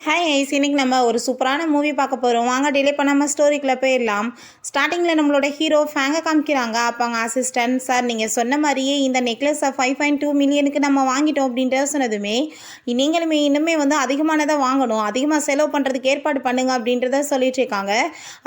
Hi ice, இன்னைக்கு நம்ம ஒரு சூப்பரான மூவி பார்க்க போகிறோம். வாங்க டிலே பண்ணாமல் ஸ்டோரிக்குள்ளே போயிடலாம். ஸ்டார்டிங்கில் நம்மளோட ஹீரோ ஃபேங்கை காமிக்கிறாங்க. அப்போ அவங்க அசிஸ்டன்ட், சார் நீங்கள் சொன்ன மாதிரியே இந்த நெக்லஸை 5.2 மில்லியனுக்கு நம்ம வாங்கிட்டோம் அப்படின்ட்டு சொன்னதுமே, நீங்களுமே இன்னுமே வந்து அதிகமானதை வாங்கணும், அதிகமாக செலவு பண்ணுறதுக்கு ஏற்பாடு பண்ணுங்க அப்படின்றத சொல்லிட்டு இருக்காங்க.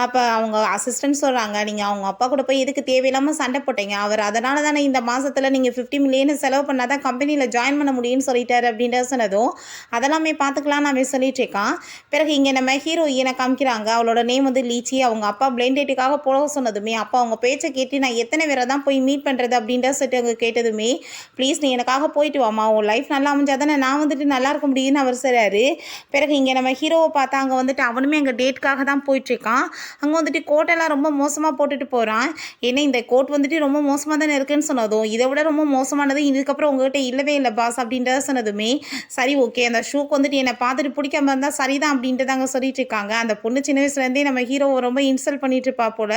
அப்போ அவங்க அசிஸ்டன்ட் சொல்கிறாங்க, நீங்கள் அவங்க அப்பா கூட போய் எதுக்கு தேவையில்லாமல் சண்டை போட்டீங்க, அவர் அதனால தானே இந்த மாதத்தில் நீங்கள் 50 மில்லியன் செலவு பண்ணால் தான் கம்பெனியில் ஜாயின் பண்ண முடியும்னு சொல்லிட்டாரு அப்படின்ட்டு சொன்னதும், அதெல்லாமே பார்த்துக்கலான்னு அவன் சொல்லிட்டு இருக்கான். பிறகு இங்கே நம்ம ஹீரோயினை காமிக்கிறாங்க. அவளோட நேம் வந்து லீச்சி. அவங்க அப்பா பிளைண்ட் டேட்டுக்காக போக சொன்னதுமே, அப்பா அவங்க பேச்சை கேட்டு நான் எத்தனை பேரை தான் போய் மீட் பண்ணுறது அப்படின்ற சொல்லிட்டு அவங்க கேட்டதுமே, ப்ளீஸ் நீ எனக்காக போயிட்டு வாமா, உன் லைஃப் நல்லா அமைஞ்சாதானே நான் வந்துட்டு நல்லா இருக்க முடியும்னு அவர் சொல்கிறாரு. பிறகு இங்கே நம்ம ஹீரோவை பார்த்தா அங்கே வந்துட்டு அவனுமே அங்கே டேட்டுக்காக தான் போயிட்டுருக்கான். அங்கே வந்துட்டு கோட்டெல்லாம் ரொம்ப மோசமாக போட்டுட்டு போகிறான். ஏன்னா இந்த கோட் வந்துட்டு ரொம்ப மோசமாக தானே இருக்குன்னு சொன்னதும், இதை விட ரொம்ப மோசமானது இதுக்கப்புறம் உங்ககிட்ட இல்லவே இல்லை பாஸ் அப்படின்றத சொன்னதுமே, சரி ஓகே அந்த ஷூக்கு வந்துட்டு என்னை பார்த்துட்டு பிடிக்காம இருந்தால் சரிதான் அப்படின்ட்டு தாங்க சொல்லிட்டு இருக்காங்க. அந்த பொண்ணு சின்ன வயசுலேருந்தே நம்ம ஹீரோவை ரொம்ப இன்சல்ட் பண்ணிட்டு இருப்பா போல.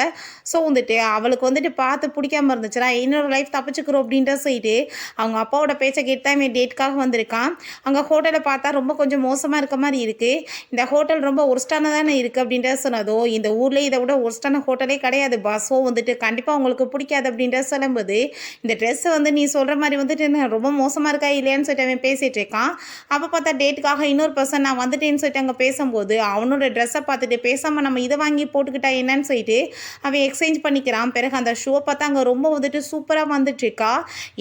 ஸோ வந்துட்டு அவளுக்கு வந்துட்டு பார்த்து பிடிக்காம இருந்துச்சுன்னா இன்னொரு லைஃப் தப்பிச்சுக்கிறோம் அப்படின்ற சொல்லிட்டு அவங்க அப்பாவோட பேச்சை கேட்டு தான் இவன் டேட்டுக்காக வந்திருக்கான். அங்கே ஹோட்டலை பார்த்தா ரொம்ப கொஞ்சம் மோசமாக இருக்க மாதிரி இருக்குது. இந்த ஹோட்டல் ரொம்ப ஒர்ஸ்டானதானே இருக்குது அப்படின்றத சொன்னதோ, இந்த ஊரில் இதை விட ஒர்ஸ்டான ஹோட்டலே கிடையாது பாஸ். ஸோ வந்துட்டு கண்டிப்பாக உங்களுக்கு பிடிக்காது அப்படின்றத சொல்லும்போது, இந்த ட்ரெஸ்ஸை வந்து நீ சொல்கிற மாதிரி வந்துட்டு ரொம்ப மோசமாக இருக்கா இல்லையான்னு சொல்லிட்டு அவன் பேசிகிட்டு இருக்கான். அப்போ பார்த்தா டேட்டுக்காக இன்னொரு பர்சன் நான் வந்துட்டேன்னு சொல்லிட்டு அங்கே பேசும்போது, அவனோட ட்ரெஸ்ஸை பார்த்துட்டு பேசாமல் நம்ம இதை வாங்கி போட்டுக்கிட்டா என்னன்னு சொல்லிட்டு அவன் எக்ஸ்சேஞ்ச் பண்ணிக்கிறான். பிறகு அந்த ஷூவை பார்த்தா அங்கே ரொம்ப வந்துட்டு சூப்பராக வந்துட்டுருக்கா.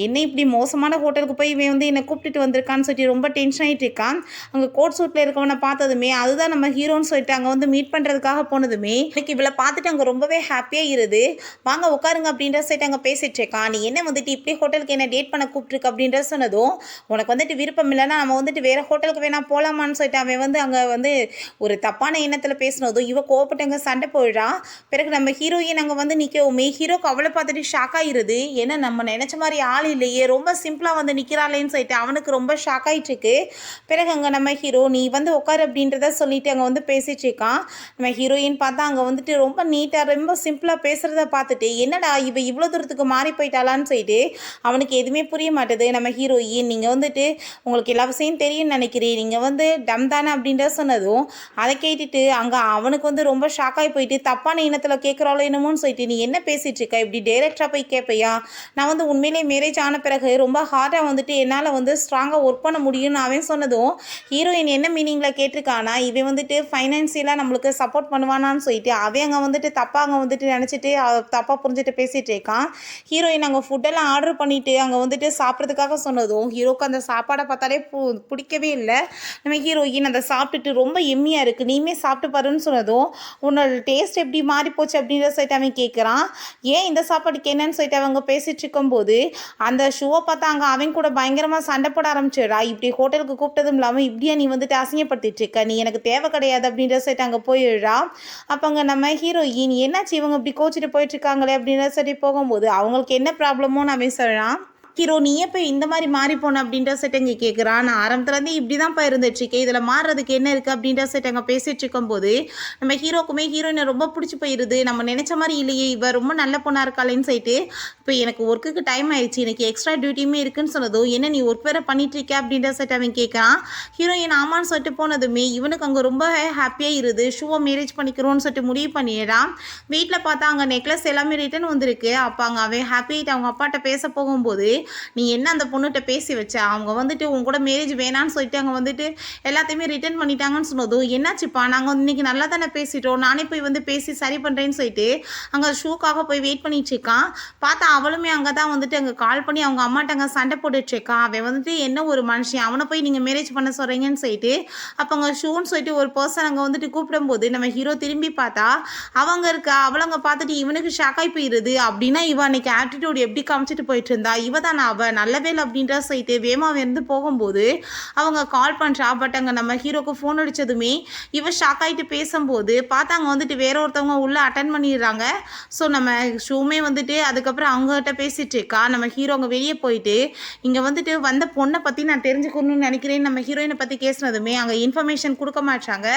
என்ன இப்படி மோசமான ஹோட்டலுக்கு போய் இவன் வந்து என்னை கூப்பிட்டுட்டு வந்திருக்கான்னு சொல்லிட்டு ரொம்ப டென்ஷன் ஆகிட்டு இருக்கான். அங்கே கோட் சூட்டில் இருக்கவனை பார்த்ததுமே அதுதான் நம்ம ஹீரோன்னு சொல்லிட்டு அங்கே வந்து மீட் பண்ணுறதுக்காக போனதுமே, எனக்கு இவளை பார்த்துட்டு அங்கே ரொம்பவே ஹாப்பியாக இருது. வாங்க உட்காருங்க அப்படின்ற சொல்லிட்டு அங்கே பேசிட்டு இருக்கான். நீ என்ன வந்துட்டு இப்படி ஹோட்டலுக்கு என்ன டேட் பண்ண கூப்பிட்டுருக்கு அப்படின்ற சொன்னதும், உனக்கு வந்துட்டு விருப்பம் இல்லைன்னா நம்ம வந்துட்டு வேறு ஹோட்டலுக்கு வேணா போகலாமான்னு சொல்லிட்டு அவன் வந்து அங்கே வந்து ஒரு தப்பான எண்ணத்தில் பேசினதும் இவ கோவப்பட்டவங்க சண்டை போயிடான். பிறகு நம்ம ஹீரோயின் அங்கே வந்து நிற்கவுமே ஹீரோக்கு அவளை பார்த்துட்டு ஷாக் ஆகிருது. ஏன்னா நம்ம நினச்ச மாதிரி ஆள் இல்லையே, ரொம்ப சிம்பிளாக வந்து நிற்கிறாளேன்னு சொல்லிட்டு அவனுக்கு ரொம்ப ஷாக் ஆகிட்டுருக்கு. பிறகு அங்கே நம்ம ஹீரோ நீ வந்து உட்காரு அப்படின்றத சொல்லிட்டு அங்கே வந்து பேசிட்டு இருக்கான். நம்ம ஹீரோயின் பார்த்தா அங்கே வந்துட்டு ரொம்ப நீட்டாக ரொம்ப சிம்பிளாக பேசுகிறத பார்த்துட்டு என்னடா இவ இவ்வளோ தூரத்துக்கு மாறி போயிட்டாளான்னு சொல்லிட்டு அவனுக்கு எதுவுமே புரிய மாட்டேது. நம்ம ஹீரோயின் நீங்கள் வந்துட்டு உங்களுக்கு எல்லா விஷயம் தெரியும்னு நினைக்கிறேன், நீங்கள் வந்து டம் தானே அப்படின்ற சொன்னதும் அதை கேட்டுட்டு அங்கே அவனுக்கு வந்து ரொம்ப ஷாக்காகி போயிட்டு தப்பான இனத்தில் கேட்குறாளோ என்னமோன்னு சொல்லிட்டு நீ என்ன பேசிகிட்டு இருக்க, இப்படி டைரெக்டாக போய் கேட்பையா, நான் வந்து உண்மையிலேயே மேரேஜ் ஆன பிறகு ரொம்ப ஹார்டாக வந்துட்டு என்னால் வந்து ஸ்ட்ராங்காக ஒர்க் பண்ண முடியும்னு அவன் சொன்னதும் ஹீரோயின் என்ன மீனிங்கில் கேட்டிருக்கானா இவன் வந்துட்டு ஃபைனான்சியலாக நம்மளுக்கு சப்போர்ட் பண்ணுவானான்னு சொல்லிட்டு அவன் அங்கே வந்துட்டு தப்பாக அங்கே வந்துட்டு நினச்சிட்டு தப்பாக புரிஞ்சுட்டு பேசிகிட்டு இருக்கான். ஹீரோயின் அங்கே ஃபுட்டெல்லாம் ஆர்டர் பண்ணிவிட்டு அங்கே வந்துட்டு சாப்பிட்றதுக்காக சொன்னதும் ஹீரோக்கு அந்த சாப்பாடை பார்த்தாலே பிடிக்கவே இல்லை. நம்ம ஹீரோயின் அதை சாப்பிட்டுட்டு ரொம்ப எம்மியாக இருக்குது, நீமே சாப்பிட்டு பாருன்னு சொன்னதும் உன்னோட டேஸ்ட் எப்படி மாறி போச்சு அப்படின்ற சொல்லிட்டு அவன் கேட்குறான். ஏன் இந்த சாப்பாடுக்கு என்னன்னு சொல்லிட்டு அவங்க பேசிகிட்டு இருக்கும்போது அந்த ஷூவை பார்த்தா அங்கே அவன் கூட பயங்கரமாக சண்டை போட ஆரம்பிச்சிடா. இப்படி ஹோட்டலுக்கு கூப்பிட்டதும் இல்லாமல் இப்படியா நீ வந்துட்டு அசிங்கப்படுத்திட்டு இருக்க, நீ எனக்கு தேவை கிடையாது அப்படின்ற சொல்லிட்டு அங்கே போயிடுறா. அப்போ அங்கே நம்ம ஹீரோயின் என்னாச்சு இவங்க இப்படி கோச்சிட்டு போயிட்டுருக்காங்களே அப்படின்ற சொல்லி போகும்போது அவங்களுக்கு என்ன ப்ராப்ளமோன்னு அவன் சொல்கிறான். ஹீரோ நீ எப்போ இந்த மாதிரி மாறி போன அப்படின்ற செட் அங்கே கேட்குறான். நான் ஆரம்பத்துலேருந்து இப்படி தான்ப்பா இருந்துட்டுருக்கேன், இதில் மாறுறதுக்கு என்ன இருக்குது அப்படின்ற செட் அங்கே பேசிகிட்டு இருக்கும்போது நம்ம ஹீரோக்குமே ஹீரோயினை ரொம்ப பிடிச்சி போயிடுது. நம்ம நினச்ச மாதிரி இல்லையே, இவ ரொம்ப நல்ல பொண்ணாக இருக்காளேன்னு சொல்லிட்டு இப்போ எனக்கு ஒர்க்குக்கு டைம் ஆயிடுச்சு, எனக்கு எக்ஸ்ட்ரா டியூட்டியுமே இருக்குன்னு சொன்னதும் என்ன நீ ஒர்க் வேறு பண்ணிட்டுருக்கே அப்படின்ற செட் அவன் கேட்குறான். ஹீரோயின் ஆமான்னு சொல்லிட்டு போனதுமே இவனுக்கு அங்கே ரொம்ப ஹாப்பியாக இருது. ஷூவை மேரேஜ் பண்ணிக்கிறோன்னு சொல்லிட்டு முடிவு பண்ணிடுறான். வீட்டில் பார்த்தா அங்கே நெக்லஸ் எல்லாமே ரிட்டன் வந்திருக்கு. அப்போ அங்கே அவன் ஹாப்பியாகிட்டு அவங்க அப்பாட்ட பேச போகும்போது நீ என்ன அந்த பொண்ணுகிட்ட பேசி வச்ச, அவங்க வந்துட்டு உங்க கூட மேரேஜ் வேணான்னு சொல்லிட்டு அங்கே வந்துட்டு எல்லாத்தையுமே ரிட்டர்ன் பண்ணிட்டாங்கன்னு சொன்னதும் என்னாச்சுப்பா நாங்கள் இன்னைக்கு நல்லா தானே பேசிட்டோம், நானே போய் வந்து பேசி சரி பண்ணுறேன்னு சொல்லிட்டு அங்கே ஷூக்காக போய் வெயிட் பண்ணிட்டு இருக்கான். பார்த்தா அவளுமே அங்கே தான் வந்துட்டு அங்கே கால் பண்ணி அவங்க அம்மாட்ட அங்கே சண்டை போட்டுட்டு இருக்கான். அவன் வந்துட்டு என்ன ஒரு மனுஷன், அவனை போய் நீங்கள் மேரேஜ் பண்ண சொல்கிறீங்கன்னு சொல்லிட்டு அப்போ அங்கே ஷூன்னு சொல்லிட்டு ஒரு பர்சன் அங்கே வந்துட்டு கூப்பிடும்போது நம்ம ஹீரோ திரும்பி பார்த்தா அவங்க இருக்கா. அவளங்க பார்த்துட்டு இவனுக்கு ஷாக்காய் போயிடுது. அப்படின்னா இவன் அன்னைக்கு ஆட்டிடியூட் எப்படி காமிச்சிட்டு போயிட்டு இருந்தா, இவ தான் அவ நல்லவேல் அப்படின்ற சொல்லிட்டு வேமாவை இருந்து போகும்போது அவங்க கால் பண்ணுறா. பட் அங்கே நம்ம ஹீரோக்கு ஃபோன் அடித்ததுமே இவன் ஷாக் ஆகிட்டு பேசும்போது பார்த்தாங்க வந்துட்டு வேற ஒருத்தவங்க உள்ளே அட்டன் பண்ணிடுறாங்க. ஸோ நம்ம ஷூமே வந்துட்டு அதுக்கப்புறம் அவங்ககிட்ட பேசிகிட்டு இருக்கா. நம்ம ஹீரோ அங்கே வெளியே போயிட்டு இங்கே வந்துட்டு வந்த பொண்ணை பற்றி நான் தெரிஞ்சுக்கணும்னு நினைக்கிறேன் நம்ம ஹீரோயினை பற்றி பேசுனதுமே அங்கே இன்ஃபர்மேஷன் கொடுக்க மாட்டாங்க.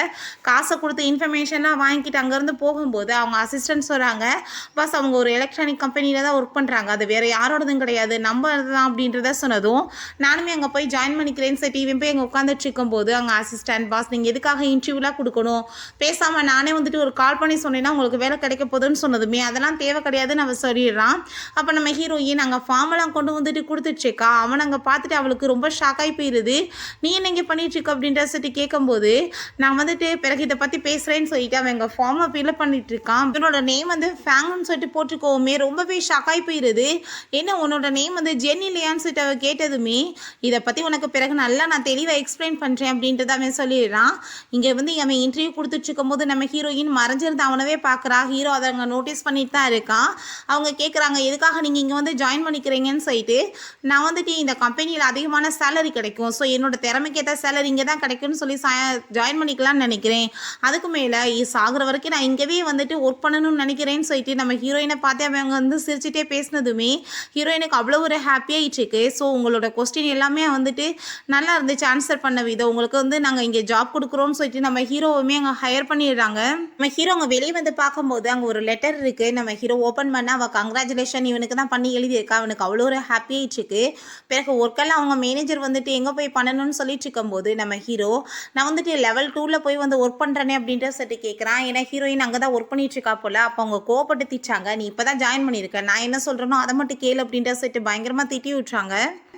காசை கொடுத்து இன்ஃபர்மேஷன்லாம் வாங்கிட்டு அங்கேருந்து போகும்போது அவங்க அசிஸ்டன்ட்ஸ் வராங்க. பஸ் அவங்க ஒரு எலக்ட்ரானிக் கம்பெனியில் தான் ஒர்க் பண்ணுறாங்க, அது வேறு யாரோடதும் கிடையாது, நம்ம ரொம்ப இதுதான் அப்படின்றத சொன்னதும் நானுமே அங்கே போய் ஜாயின் பண்ணிக்கிறேன்னு சொல்லிட்டு இவன் போய் அங்கே உட்காந்துட்டு இருக்கும்போது அங்கே அசிஸ்டன்ட் பாஸ் நீங்கள் எதுக்காக இன்டர்வியூலாம் கொடுக்கணும், பேசாமல் நானே வந்துட்டு ஒரு கால் பண்ணி சொன்னேன்னா உங்களுக்கு வேலை கிடைக்க போகுதுன்னு சொன்னதுமே அதெல்லாம் தேவை கிடையாதுன்னு அவள் சொல்லிடுறான். அப்போ நம்ம ஹீரோயின் அங்கே ஃபார்மெல்லாம் கொண்டு வந்துட்டு கொடுத்துட்ருக்கா. அவன் அங்கே பார்த்துட்டு அவளுக்கு ரொம்ப ஷாக்காகி போயிடுது. நீ என்ன இங்கே பண்ணிட்டுருக்க அப்படின்ற சொல்லிட்டு கேட்கும்போது நான் வந்துட்டு பிறகு இதை பற்றி பேசுகிறேன்னு சொல்லிட்டு அவன் எங்கள் ஃபார்மை ஃபில்அப் பண்ணிட்டு இருக்கான். இவனோட நேம் வந்து ஃபேங்குன்னு சொல்லிட்டு போட்டுக்கோமே ரொம்பவே ஷாக்காகி போயிடுது. என்ன உன்னோட நேம் வந்து ஜென் இல்லையான்னு சொல்லிட்டு அவள் கேட்டதுமே இதை பற்றி உனக்கு பிறகு நல்லா நான் தெளிவாக எக்ஸ்பிளைன் பண்ணுறேன் அப்படின்றத அவன் சொல்லிடுறான். இங்கே வந்து அவன் இன்டர்வியூ கொடுத்துட்டு இருக்கும்போது நம்ம ஹீரோயின் மறைஞ்சிருந்து அவனவே பார்க்குறா. ஹீரோ அதை அங்கே நோட்டீஸ் பண்ணிட்டு தான் இருக்கான். அவங்க கேட்குறாங்க எதுக்காக நீங்கள் இங்கே வந்து ஜாயின் பண்ணிக்கிறீங்கன்னு சொல்லிட்டு. நான் வந்துட்டு இந்த கம்பெனியில் அதிகமான சேலரி கிடைக்கும், ஸோ என்னோட திறமைக்கேற்ற சேலரி இங்கே தான் கிடைக்கும்னு சொல்லி ஜாயின் பண்ணிக்கலாம்னு நினைக்கிறேன். அதுக்கு மேலே சாகுற வரைக்கும் நான் இங்கேவே வந்துட்டு ஒர்க் பண்ணணும்னு நினைக்கிறேன்னு சொல்லிட்டு நம்ம ஹீரோயினை பார்த்து அவங்க வந்து சிரிச்சிட்டே பேசினதுமே ஹீரோயினுக்கு அவ்வளோ ஒரு ஹாப்பியாகிட்டு இருக்கு. ஸோ உங்களோட கொஸ்டின் எல்லாமே வந்துட்டு நல்லா இருந்துச்சு ஆன்சர் பண்ண விதம், உங்களுக்கு வந்து நாங்கள் இங்கே ஜாப் கொடுக்குறோம்னு சொல்லிட்டு நம்ம ஹீரோவுமே அங்கே ஹையர் பண்ணிடுறாங்க. நம்ம ஹீரோ அங்கே வெளியே வந்து பார்க்கும்போது அங்கே ஒரு லெட்டர் இருக்குது. நம்ம ஹீரோ ஓப்பன் பண்ண அவள் கங்க்ராச்சுலேஷன் இவனுக்கு தான் பண்ணி எழுதியிருக்கா. அவனுக்கு அவ்வளோ ஒரு ஹாப்பியாகிட்டு இருக்கு. பிறகு ஒர்க்கெல்லாம் அவங்க மேனேஜர் வந்துட்டு எங்கே போய் பண்ணணும்னு சொல்லிட்டு இருக்கும்போது நம்ம ஹீரோ நான் வந்துட்டு லெவல் 2ல் போய் வந்து ஒர்க் பண்ணுறேனே அப்படின்ற சொல்லிட்டு கேட்குறான். ஏன்னா ஹீரோயின் அங்கே தான் ஒர்க் பண்ணிட்டு இருக்கா போல். அப்போ அவங்க கோவப்பட்டு திட்டாங்க, நீ இப்போ தான் ஜாயின் பண்ணியிருக்க, நான் என்ன சொல்கிறேனோ அதை மட்டும் கேளு அப்படின்ற சொல்லிட்டு பயங்கரமாக திட்டி விட்றாங்க.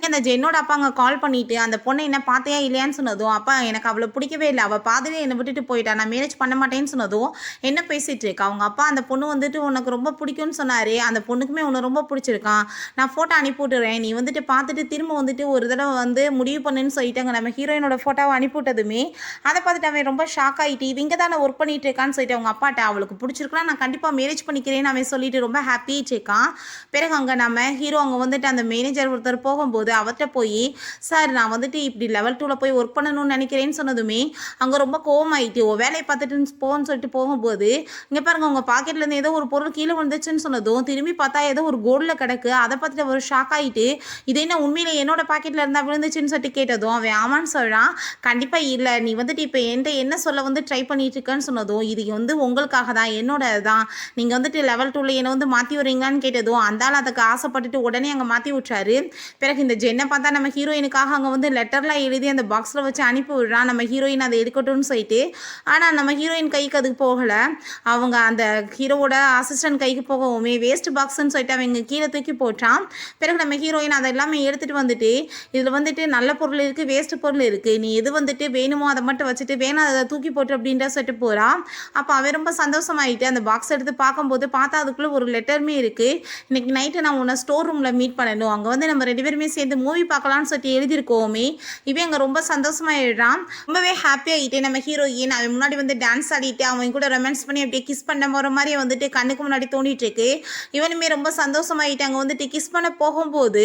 அந்த ஜென்னோட அப்பா அங்கே கால் பண்ணிவிட்டு அந்த பொண்ணை என்ன பார்த்தையா இல்லையான்னு சொன்னதும் அப்பா எனக்கு அவளை பிடிக்கவே இல்லை, அவள் பாதிலே என்னை விட்டுட்டு போயிட்டா, நான் மேரேஜ் பண்ண மாட்டேன்னு சொன்னதும் என்ன பேசிகிட்டு இருக்கா. அவங்க அப்பா அந்த பொண்ணு வந்துட்டு உனக்கு ரொம்ப பிடிக்கும்னு சொன்னார், அந்த பொண்ணுக்குமே உன்னை ரொம்ப பிடிச்சிருக்கான், நான் ஃபோட்டோ அனுப்பிவிட்டுறேன், நீ வந்துட்டு பார்த்துட்டு திரும்ப வந்துட்டு ஒரு தடவை வந்து முடிவு பண்ணுன்னு சொல்லிட்டாங்க. நம்ம ஹீரோயினோட ஃபோட்டோவை அனுப்பிவிட்டதுமே அதை பார்த்துட்டு அவன் ரொம்ப ஷாக் ஆகிட்டு இவங்க தான் நான் ஒர்க் பண்ணிட்டு இருக்கான்னு சொல்லிட்டு அவங்க அப்பாட்ட அவளுக்கு பிடிச்சிருக்கலாம் நான் கண்டிப்பாக மேரேஜ் பண்ணிக்கிறேன்னு அவன் சொல்லிட்டு ரொம்ப ஹாப்பியாகிட்டு இருக்கான். பிறகு அங்கே நம்ம ஹீரோ அங்கே வந்துட்டு அந்த மேனேஜர் ஒருத்தர் போகும்போது அவர்கிட்ட போய் சார் நான் வந்துட்டு இப்படி லெவல் 2ல் போய் ஒர்க் பண்ணணும்னு நினைக்கிறேன்னு சொன்னதுமே அங்கே ரொம்ப கோவமாயிட்டு ஓ வேலையை பார்த்துட்டு போன்னு சொல்லிட்டு போகும்போது இங்கே பாருங்க உங்கள் பாக்கெட்லேருந்து ஏதோ ஒரு பொருள் கீழே விழுந்துச்சுன்னு சொன்னதும் திரும்பி பார்த்தா ஏதோ ஒரு கோல்டில் கிடக்கு. அதை பார்த்துட்டு ஒரு ஷாக் ஆகிட்டு இது என்ன உண்மையில என்னோட பாக்கெட்டில் இருந்தால் விழுந்துச்சுன்னு சொல்லிட்டு கேட்டதும் அவன் ஆமான்னு சொல்கிறான். கண்டிப்பாக இல்லை, நீ வந்துட்டு இப்போ என்கிட்ட என்ன சொல்ல வந்து ட்ரை பண்ணிட்டு இருக்கேன்னு சொன்னதும் இது வந்து உங்களுக்காக தான், என்னோட தான், நீங்கள் வந்துட்டு லெவல் 2ல் என்னை வந்து மாற்றி வரீங்களான்னு கேட்டதும் அந்தாலும் அதுக்கு ஆசைப்பட்டுட்டு உடனே அங்கே மாற்றி விட்றாரு. பிறகு இந்த ஜென்னை பார்த்தா நம்ம ஹீரோயினுக்காக அங்கே வந்து லெட்டர்லாம் எழுதி அந்த பாக்ஸில் வச்சு அனுப்பி விடுறான். நம்ம ஹீரோயின் அதை எடுக்கட்டும்னு சொல்லிட்டு ஆனால் நம்ம ஹீரோயின் கைக்கு அதுக்கு போகலை. அவங்க அந்த ஹீரோவோட அசிஸ்டன்ட் கைக்கு போகவுமே வேஸ்ட் பாக்ஸ்ன்னு சொல்லிட்டு அவங்க கீழே தூக்கி போட்டான். பிறகு நம்ம ஹீரோயின் அதை எல்லாமே எடுத்துகிட்டு வந்துட்டு இதில் வந்துட்டு நல்ல பொருள் இருக்குது, வேஸ்ட் பொருள் இருக்குது, நீ எது வந்துட்டு வேணுமோ அதை மட்டும் வச்சுட்டு வேணாம் அதை தூக்கி போட்டு அப்படின்ற சொல்லிட்டு போகிறான். அப்போ அவன் ரொம்ப சந்தோஷமாயிட்டு அந்த பாக்ஸ் எடுத்து பார்க்கும்போது பார்த்தா அதுக்குள்ளே ஒரு லெட்டருமே இருக்குது. இன்றைக்கி நைட்டு நான் உன்னை ஸ்டோர் ரூமில் மீட் பண்ணணும், அங்கே வந்து நம்ம 2 பேருமே சேர்ந்து மூவி பார்க்கலான்னு சொல்லிட்டு எழுதியிருக்கோமே. இவன் அங்கே ரொம்ப சந்தோஷமாக எழுறான். ரொம்பவே ஹாப்பியாகிட்டு நம்ம ஹீரோயின் அவன் முன்னாடி வந்து டான்ஸ் ஆடிட்டு அவன் கூட ரொமான்ஸ் பண்ணி அப்படியே கிஸ் பண்ண போகிற மாதிரி வந்துட்டு கண்ணுக்கு முன்னாடி தோண்டிட்டு இருக்கு. இவனுமே ரொம்ப சந்தோஷமாயிட்டு அங்கே வந்துட்டு கிஸ் பண்ண போகும்போது